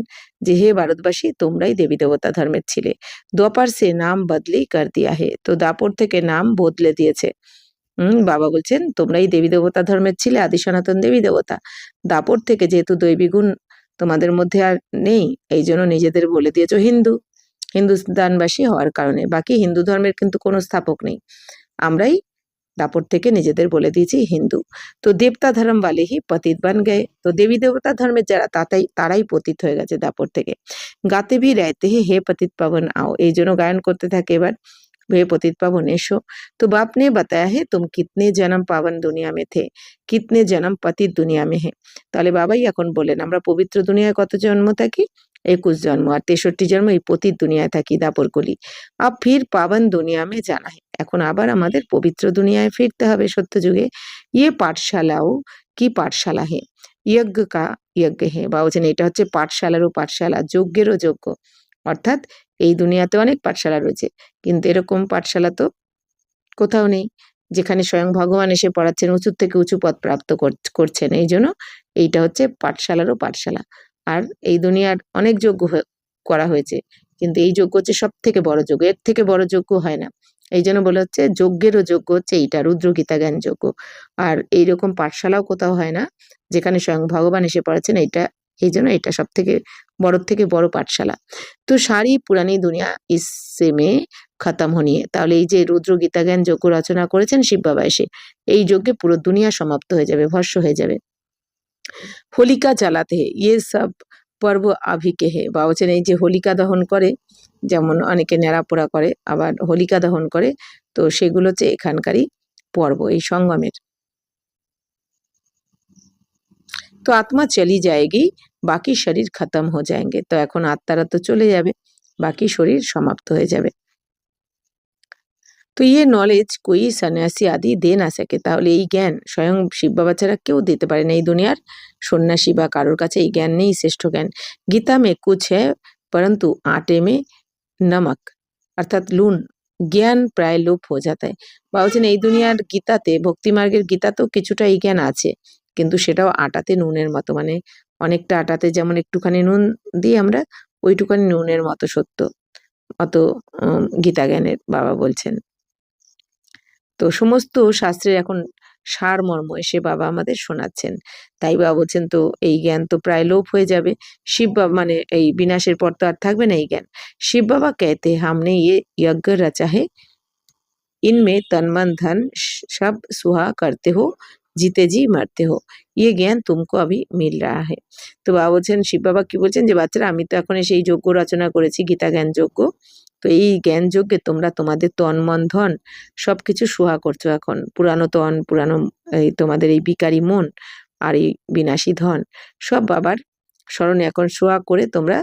যে হে ভারতবাসী তোমরাই দেবী দেবতা ধর্মের ছিলে। দ্বাপর সে নাম বদলি কর দিয়া হে, তো দাপর থেকে নাম বদলে দিয়েছে। বাবা বলছেন তোমরাই দেবী দেবতা ধর্মের ছিলে, আদি সনাতন দেবী দেবতা, দাপর থেকে যেহেতু দৈবী গুণ তোমাদের মধ্যে আর নেই, এই জন্য নিজেদের বলে দিয়েছো হিন্দু, হিন্দুস্তানবাসী হওয়ার কারণে। বাকি হিন্দু ধর্মের কিন্তু কোনো স্থাপক নেই, আমরাই দাপর থেকে নিজেদের বলে দিয়েছি হিন্দু। তো দেবতা ধর্ম বালে হি পতিত বান গায়ে, তো দেবী দেবতা ধর্মের যারা তারাই পতিত হয়ে গেছে দাপর থেকে। গাতে ভি রহতে হে পতিত পাবন আও, এই জন্য গায়ন করতে থাকে এবার वे पतित पावन एसो। तो बाप ने बताया है तुम कितने जन्म पावन दुनिया में थे, कितने जन्म पतित दुनिया में है, তাহলে বাবাই এখন বলেন আমরা পবিত্র দুনিয়ায় কত জন্ম থাকি, 21 জন্ম, আর 63 জন্ম এই পতিত দুনিয়ায় থাকি দাপরকলি। अब फिर पावन दुनिया में जाना है, এখন আবার আমাদের পবিত্র দুনিয়ায় ফিরতে হবে সত্য যুগে। ইয়ে পাঠশালাও কি পাঠশালা হে, যজ্ঞ কা যজ্ঞ হে, বা বলছেন এটা হচ্ছে পাঠশালারও পাঠশালা, যজ্ঞেরও যজ্ঞ। অর্থাৎ এই দুনিয়াতে অনেক পাঠশালা রয়েছে, কিন্তু এরকম পাঠশালা তো কোথাও নেই, যেখানে স্বয়ং ভগবান এসে পড়াচ্ছেন, উঁচুর থেকে উঁচু পদ প্রাপ্ত করছেন। এই জন্য এইটা হচ্ছে পাঠশালারও পাঠশালা। আর এই দুনিয়ার অনেক যজ্ঞ করা হয়েছে, কিন্তু এই যজ্ঞ হচ্ছে সব থেকে বড় যজ্ঞ, এর থেকে বড় যজ্ঞ হয় না। এই জন্য বলা হচ্ছে যজ্ঞেরও যজ্ঞ হচ্ছে এইটা, রুদ্রগীতা জ্ঞান যজ্ঞ। আর এইরকম পাঠশালাও কোথাও হয় না যেখানে স্বয়ং ভগবান এসে পড়াচ্ছেন, এইটা এই জন্য এটা সব থেকে বড় পাঠশালা। তো সারি পুরানি দুনিয়া ইসে মে খতম হনিয়ে, তাহলে এই যে রুদ্র গীতা জ্ঞান যজ্ঞ রচনা করেছেন শিব বাবা এসে, এই যজ্ঞে পুরো দুনিয়া সমাপ্ত হয়ে যাবে, ভস্ম হয়ে যাবে। হোলিকা জ্বালাতে হে ইয়ে সব পর্ব আভিকে হে, বা বলছেন এই যে হোলিকা দহন করে, যেমন অনেকে ন্যাড়াপোড়া করে, আবার হোলিকা দহন করে, তো সেগুলো হচ্ছে এখানকারই পর্ব, এই সঙ্গমের। তো আত্মা চলি যায়গি, বাকি শরীর খতম হয়ে যায়গে, তো এখন আত্মারা তো চলে যাবে, বাকি শরীর সমাপ্ত হয়ে যাবে। তো ইয়ে নলেজ কোই সন্ন্যাসী আদি দে না সকে, তাহলে এই জ্ঞান স্বয়ং শিব বাবা ছাড়া কেউ দিতে পারে না, এই দুনিয়ার সন্ন্যাসী বা কারোর কাছে এই জ্ঞান নেই শ্রেষ্ঠ জ্ঞান। গীতা মে কুছ হ্যায় পরন্তু আটে মে নমক, অর্থাৎ লুন, জ্ঞান প্রায় লোপ হয়ে যাতা है। বা বলছেন এই দুনিয়ার গীতাতে, ভক্তি মার্গের গীতাতেও কিছুটা এই জ্ঞান আছে, কিন্তু সেটাও আটাতে নুনের মতো, মানে অনেকটা আটাতে যেমন একটুখানি নুন দিই আমরা, ওইটুখানি নুনের মতো সত্য, অত গীতা জ্ঞানের বাবা বলছেন। তো সমস্ত শাস্ত্রের এখন সারমর্ম এসে বাবা আমাদের শোনাচ্ছেন। তাই বাবা বলছেন তো এই জ্ঞান তো প্রায় লোপ হয়ে যাবে, শিব বাবা মানে এই বিনাশের পর তো আর থাকবে না এই জ্ঞান। শিব বাবা कहते हमने ये यज्ञ रचा है, इनमें तन मन धन सब सुहा करते हो, জিতে জি মারতে হো, ইয়ে জ্ঞান তুমকো আভি মিল রাহা হে। তো বাবা বলছেন, শিব বাবা কি বলছেন, যে বাচ্চারা আমি তো এখন সেই যজ্ঞ রচনা করেছি, গীতা জ্ঞান যজ্ঞ, তো এই জ্ঞান যজ্ঞে তোমরা তোমাদের তন মন ধন সবকিছু সুহা করছো এখন, পুরানো তন পুরানো এই তোমাদের এই বিকারী মন আর এই বিনাশী ধন সব বাবার স্মরণে এখন সুহা করে তোমরা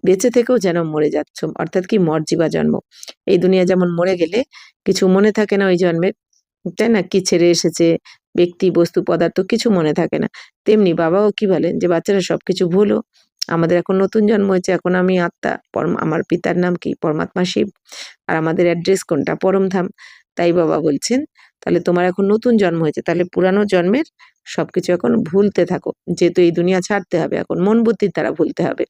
বেঁচে থেকেও যেন মরে যাচ্ছ, অর্থাৎ কি মরজিবা জন্ম। এই দুনিয়া যেমন মরে গেলে কিছু মনে থাকে না ওই জন্মের, তাই না, কি ছেড়ে এসেছে, ব্যক্তি বস্তু পদার্থ কিছু মনে থাকে না, তেমনি বাবাও কি বলেন যে বাচ্চারা সবকিছু ভুলো, আমাদের এখন নতুন জন্ম হয়েছে, এখন আমি আত্মা, আমার পিতার নাম কি পরমাত্মা শিব, আর আমাদের অ্যাড্রেস কোনটা পরমধাম। তাই বাবা বলছেন তাহলে তোমার এখন নতুন জন্ম হয়েছে, তাহলে পুরানো জন্মের সবকিছু এখন ভুলতে থাকো, যেহেতু এই দুনিয়া ছাড়তে হবে, এখন মন বুদ্ধির দ্বারা ভুলতে হবে।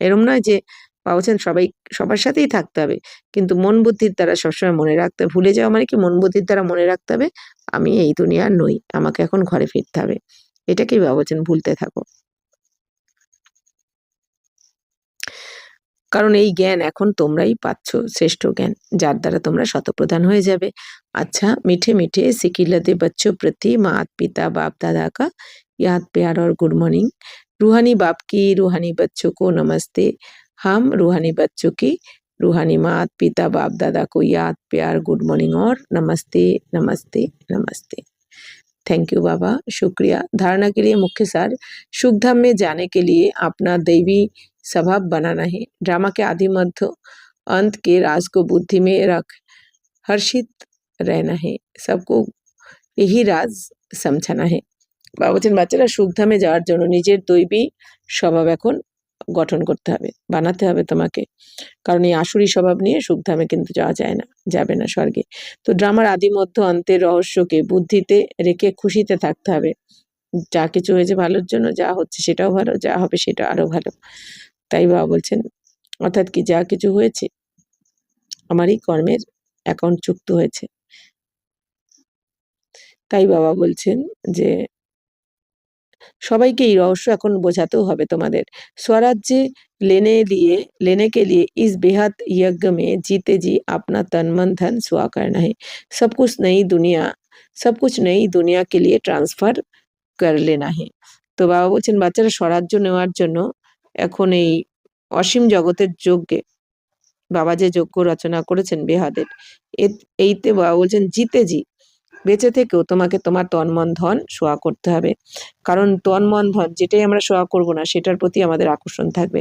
এরম নয় যে বাবা বলছেন সবাই সবার সাথেই থাকতে হবে, কিন্তু মন বুদ্ধির দ্বারা সবসময় মনে রাখতে হবে, ভুলে যাওয়া মানে কি, মন বুদ্ধির দ্বারা মনে রাখতে হবে আমি এই দুনিয়ার নই, আমাকে এখন ঘরে ফিরতে হবে, এটাকেই বাবা বলছেন ভুলতে থাকো। কারণ এই জ্ঞান এখন তোমরাই পাচ্ছ, শ্রেষ্ঠ জ্ঞান, যার দ্বারা তোমরা শতপ্রধান হয়ে যাবে। अच्छा मीठे मीठे सिकिलते बच्चों प्रति मात पिता बाप दादा का याद प्यार और गुड मॉर्निंग। रूहानी बाप की रूहानी बच्चों को नमस्ते। हम रूहानी बच्चों की रूहानी मात पिता बाप दादा को याद प्यार गुड मॉर्निंग और नमस्ते नमस्ते नमस्ते। थैंक यू बाबा, शुक्रिया। धारणा के लिए मुख्य सार, सुखधाम में जाने के लिए अपना दैवी स्वभाव बनाना है, ड्रामा के आदि मध्य अंत के राज को बुद्धि में रख हर्षित रहना है, सबको यही राज समझाना है। বাবা বলছেন বাচ্চারা সুখধামে যাওয়ার জন্য নিজের দৈবী স্বভাব এখন গঠন করতে হবে, বানাতে হবে তোমাকে, কারণ এই আসুরি স্বভাব নিয়ে সুখধামে কিন্তু যাওয়া যায় না, যাবে না স্বর্গে। তো ড্রামার আদি মধ্য অন্তের রহস্যকে বুদ্ধিতে রেখে খুশিতে থাকতে হবে, যা কিছু হয়েছে ভালোর জন্য, যা হচ্ছে সেটাও ভালো, যা হবে সেটা আরো ভালো। তাই বাবা বলছেন, অর্থাৎ কি যা কিছু হয়েছে আমারই কর্মের অ্যাকাউন্ট যুক্ত হয়েছে। তাই বাবা বলছেন যে সবাইকে এই রহস্য এখন বোঝাতেও হবে তোমাদের। स्वराज्य लेने के लिए इस बेहद यज्ञ में जीते जी अपना तन मन धन सुहा करना है, सब कुछ नई दुनिया के लिए ट्रांसफार कर लेना है। তো বাবা বলছেন বাচ্চারা স্বরাজ্য নেওয়ার জন্য এখন এই অসীম জগতের যজ্ঞে বাবা যে যজ্ঞ রচনা করেছেন বেহাদের, এইতে বাবা বলছেন জিতে জি, বেঁচে থেকেও তোমাকে তোমার তন মন ধন সোয়া করতে হবে, কারণ তন মন ধন যেটাই আমরা সোয়া করব না সেটার প্রতি আমাদের আকর্ষণ থাকবে,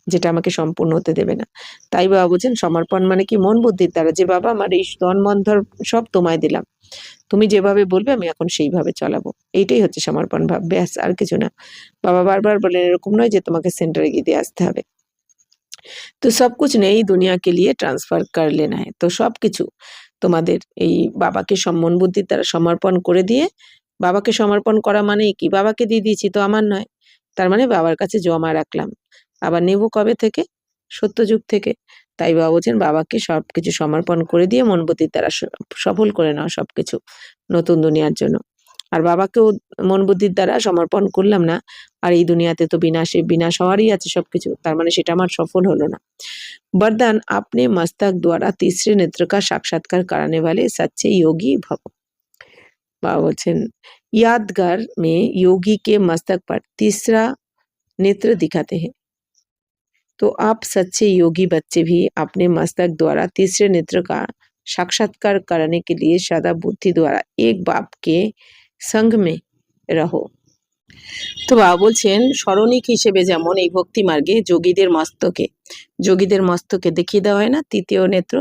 যেটা আমাকে সম্পূর্ণ হতে দেবে না। তাই বাবা বলছেন সমর্পণ মানে কি মন বুদ্ধির দ্বারা, যে বাবা আমার এই তন মন ধন সব তোমায় দিলাম, তুমি যেভাবে বলবে আমি এখন সেইভাবে চালাবো। এইটাই হচ্ছে সমর্পণ ভাব, ব্যাস আর কিছু না। বাবা বারবার বলেন এরকম নয় যে তোমাকে সেন্টারে গিয়ে দিয়ে আসতে হবে। তো सब कुछ नई दुनिया के लिए ट्रांसफार कर लेना है। তো সবকিছু তোমাদের এই বাবাকে মন বুদ্ধির দ্বারা সমর্পণ করে দিয়ে, বাবাকে সমর্পণ করা মানে কি, বাবাকে দিয়ে দিয়েছি তো আমার নয়, তার মানে বাবার কাছে জমা রাখলাম। আবার নেব কবে থেকে? সত্যযুগ থেকে। তাই বাবা বলছেন বাবাকে সবকিছু সমর্পণ করে দিয়ে মন বুদ্ধির দ্বারা সফল করে নাও সবকিছু নতুন দুনিয়ার জন্য। আর বাবাকেও মন বুদ্ধির দ্বারা সমর্পণ করলাম না, আর এই দুনিয়াতে তো বিনাশ হওয়ারই আছে সবকিছু, তার মানে সেটা আমার সফল হলো না। वरदान अपने मस्तक द्वारा तीसरे नेत्र का साक्षात्कार कराने वाले सच्चे योगी भव। बाबा बोलছেন यादगार में योगी के मस्तक पर तीसरा नेत्र दिखाते हैं, तो आप सच्चे योगी बच्चे भी अपने मस्तक द्वारा तीसरे नेत्र का साक्षात्कार कराने के लिए सदा बुद्धि द्वारा एक बाप के संग में रहो। তো বাবা বলছেন স্মরণিক হিসেবে যেমন এই ভক্তি মার্গে যোগীদের মস্তকে দেখিয়ে দেওয়া হয় না তৃতীয় নেত্র,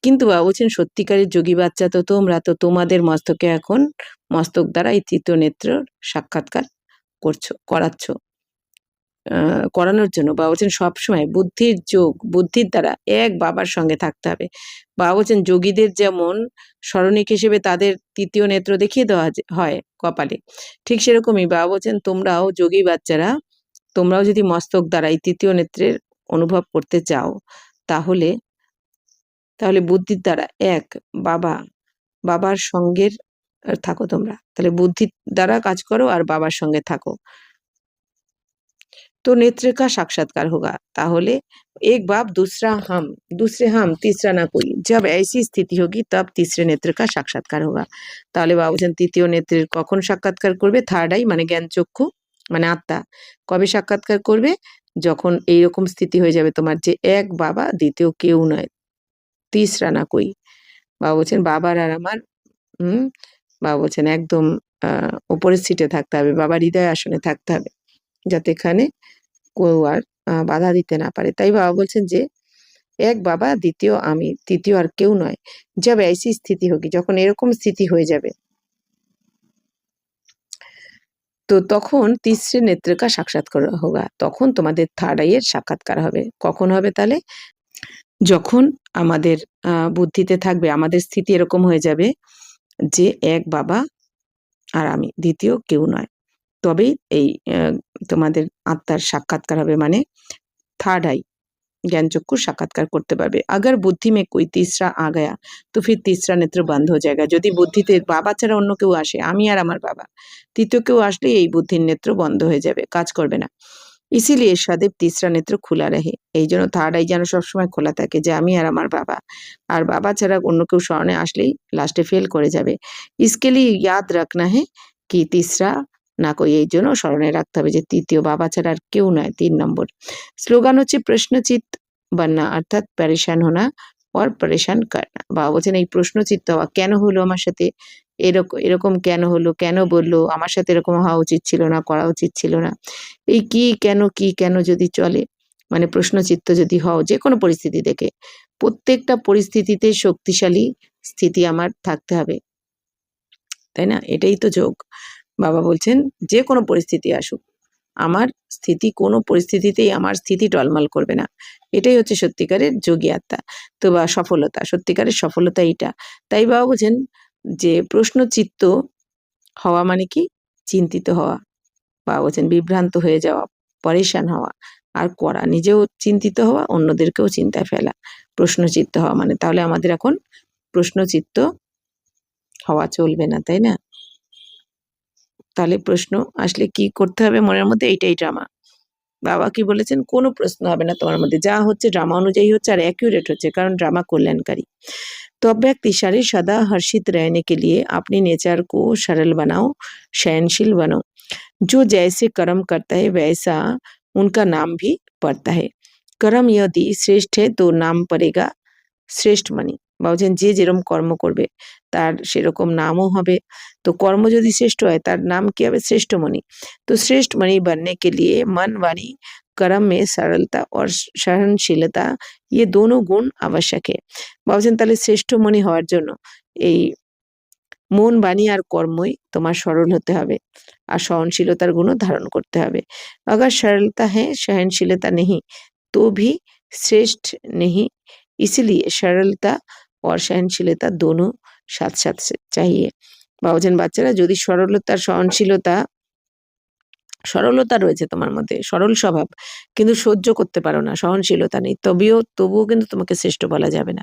কিন্তু বাবা বলছেন সত্যিকারের যোগী বাচ্চা তো তোমরা, তো তোমাদের মস্তকে এখন মস্তক দ্বারা এই তৃতীয় নেত্র সাক্ষাৎকার করাচ্ছ, করানোর জন্য বাবা বলছেন সবসময় বুদ্ধির দ্বারা এক বাবার সঙ্গে থাকতে হবে। বাবা বলছেন যোগীদের যেমন স্মরণিক হিসেবে তাদের তৃতীয় নেত্র দেখিয়ে দেওয়া হয় কপালে, ঠিক সেরকমই বাবা বলছেন তোমরাও যোগী বাচ্চারা, তোমরাও যদি মস্তক দ্বারা এই তৃতীয় নেত্রের অনুভব করতে চাও, তাহলে বুদ্ধির দ্বারা এক বাবার সঙ্গের থাকো তোমরা, তাহলে বুদ্ধির দ্বারা কাজ করো আর বাবার সঙ্গে থাকো। तो नेत्र का साक्षात्कार होगा, ताहले एक बाप दूसरे हम तीसरा ना कोई, जब ऐसी स्थिति होगी तब तीसरे नेत्र का साक्षात्कार होगा। তাহলে বাবা বলছেন তৃতীয় নেত্রের কখন সাক্ষাৎকার করবে? থার্ড আই মানে জ্ঞান চক্ষু মানে আত্মা কবে সাক্ষাৎকার করবে? যখন এইরকম স্থিতি হয়ে যাবে তোমার যে এক বাবা দ্বিতীয় কেউ নয়, তিসরা না কই। বাবা বলছেন বাবার আর আমার বাবা বলছেন একদম উপরের সিটে থাকতে হবে, বাবার হৃদয় আসনে থাকতে হবে, যাতে এখানে কেউ আর বাধা দিতে না পারে। তাই বাবা বলছেন যে এক বাবা দ্বিতীয় আমি, তৃতীয় আর কেউ নয়। जब ऐसी स्थिति होगी, যখন এরকম স্থিতি হয়ে যাবে, তো তখন তিসরে নেত্র কা সাক্ষাৎকার হোগা, তখন তোমাদের থার্ড আইয়ের সাক্ষাৎকার হবে। কখন হবে তাহলে? যখন আমাদের বুদ্ধিতে থাকবে, আমাদের স্থিতি এরকম হয়ে যাবে যে এক বাবা আর আমি, দ্বিতীয় কেউ নয়, তবেই এই তোমাদের আত্মার সাক্ষাৎকার হবে, মানে থার্ড আই ज्ञान चक्षु साक्षात्कार करते पारबे। अगर बुद्धि में कोई तीसरा आ गया तो फिर तीसरा नेत्र बंद हो जाएगा। যদি বুদ্ধিতে বাবা ছাড়া অন্য কেউ আসে, আমি আর আমার বাবা, তৃতীয় কেউ আসলে এই বুদ্ধির নেত্র বন্ধ হয়ে যাবে, কাজ করবে না। इसीलिए सदैव तीसरा नेत्र खुला रहे, এই জন্য থার্ড আই যেন সবসময় খোলা থাকে, যে আমি আর আমার বাবা, আর বাবা ছাড়া অন্য কেউ স্মরণে আসলেই লাস্টে ফেল করে যাবে। इसके लिए याद रखना है कि तीसरा না কই, এই জন্য স্মরণে রাখতে হবে যে তৃতীয় বাবা ছাড়া আর কেউ নয়। ৩ নম্বর স্লোগান হচ্ছে প্রশ্নচিত বাননা, অর্থাৎ পরেশান হোনা और পরেশান করনা। বাবা বলছেন এই প্রশ্নচিত্ত হওয়া, কেন হলো আমার সাথে এরকম কেন হলো, কেন বললো, আমার সাথে এরকম হওয়া উচিত ছিল না, করা উচিত ছিল না, এই কি কেন যদি চলে, মানে প্রশ্নচিত্ত যদি হও যে কোনো পরিস্থিতি দেখে, প্রত্যেকটা পরিস্থিতিতে শক্তিশালী স্থিতি আমার থাকতে হবে, তাই না? এটাই তো যোগ। বাবা বলছেন যে কোনো পরিস্থিতি আসুক, আমার স্থিতি কোনো পরিস্থিতিতেই আমার স্থিতি টলমল করবে না, এটাই হচ্ছে সত্যিকারের যোগী আত্মা। তো বা সফলতা, সত্যিকারের সফলতা এইটা। তাই বাবা বলছেন যে প্রশ্নচিত্ত হওয়া মানে কি? চিন্তিত হওয়া। বাবা বলছেন বিভ্রান্ত হয়ে যাওয়া, পরেশান হওয়া, আর করা, নিজেও চিন্তিত হওয়া, অন্যদেরকেও চিন্তায় ফেলা, প্রশ্নচিত্ত হওয়া মানে। তাহলে আমাদের এখন প্রশ্নচিত্ত হওয়া চলবে না, তাই না? তাহলে প্রশ্ন আসলে কি করতে হবে মনের মধ্যে? এইটাই ড্রামা। বাবা কি বলেছেন? কোনো প্রশ্ন হবে না তোমার মধ্যে, যা হচ্ছে ড্রামা অনুযায়ী হচ্ছে আর অ্যাকুরেট হচ্ছে, কারণ ড্রামা কল্যাণকারী। तो अब व्यक्ति शरीर सदा हर्षित रहने के लिए अपने नेचर को सरल बनाओ, सहनशील बनो। जो जैसे कर्म करता है वैसा उनका नाम भी पड़ता है। कर्म यदि श्रेष्ठ है तो नाम पड़ेगा শ্রেষ্ঠ মানি। বলছেন যে যেরকম কর্ম করবে তার সেরকম নামও হবে। তো কর্ম যদি শ্রেষ্ঠ হয় তার নাম কি হবে? শ্রেষ্ঠ মণি। তো শ্রেষ্ঠ मणि बनने के लिए मन वाणी कर्म में सरलता और সহনশীলতা ये दोनों गुण आवश्यक है ভাবছেন তাহলে শ্রেষ্ঠ মনি হওয়ার জন্য এই মন বাণী আর কর্মই তোমার সরল হতে হবে আর সহনশীলতার গুণও ধারণ করতে হবে अगर सरलता है सहनशीलता नहीं तो भी श्रेष्ठ नहीं इसलिए सरलता और सहनशीलता दोनों साथ साथ चाहिए ভাবছেন বাচ্চারা যদি সরলতা সরলতা রয়েছে তোমার মধ্যে সরল স্বভাব কিন্তু সহ্য করতে পারো না সহনশীলতা নেই তবুও কিন্তু তোমাকে শ্রেষ্ঠ বলা যাবে না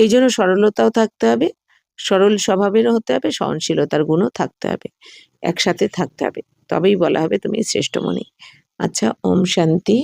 এই জন্য সরলতাও থাকতে হবে সরল স্বভাবেরও হতে হবে সহনশীলতার গুণও থাকতে হবে একসাথে থাকতে হবে তবেই বলা হবে তুমি শ্রেষ্ঠ মনি আচ্ছা ওম শান্তি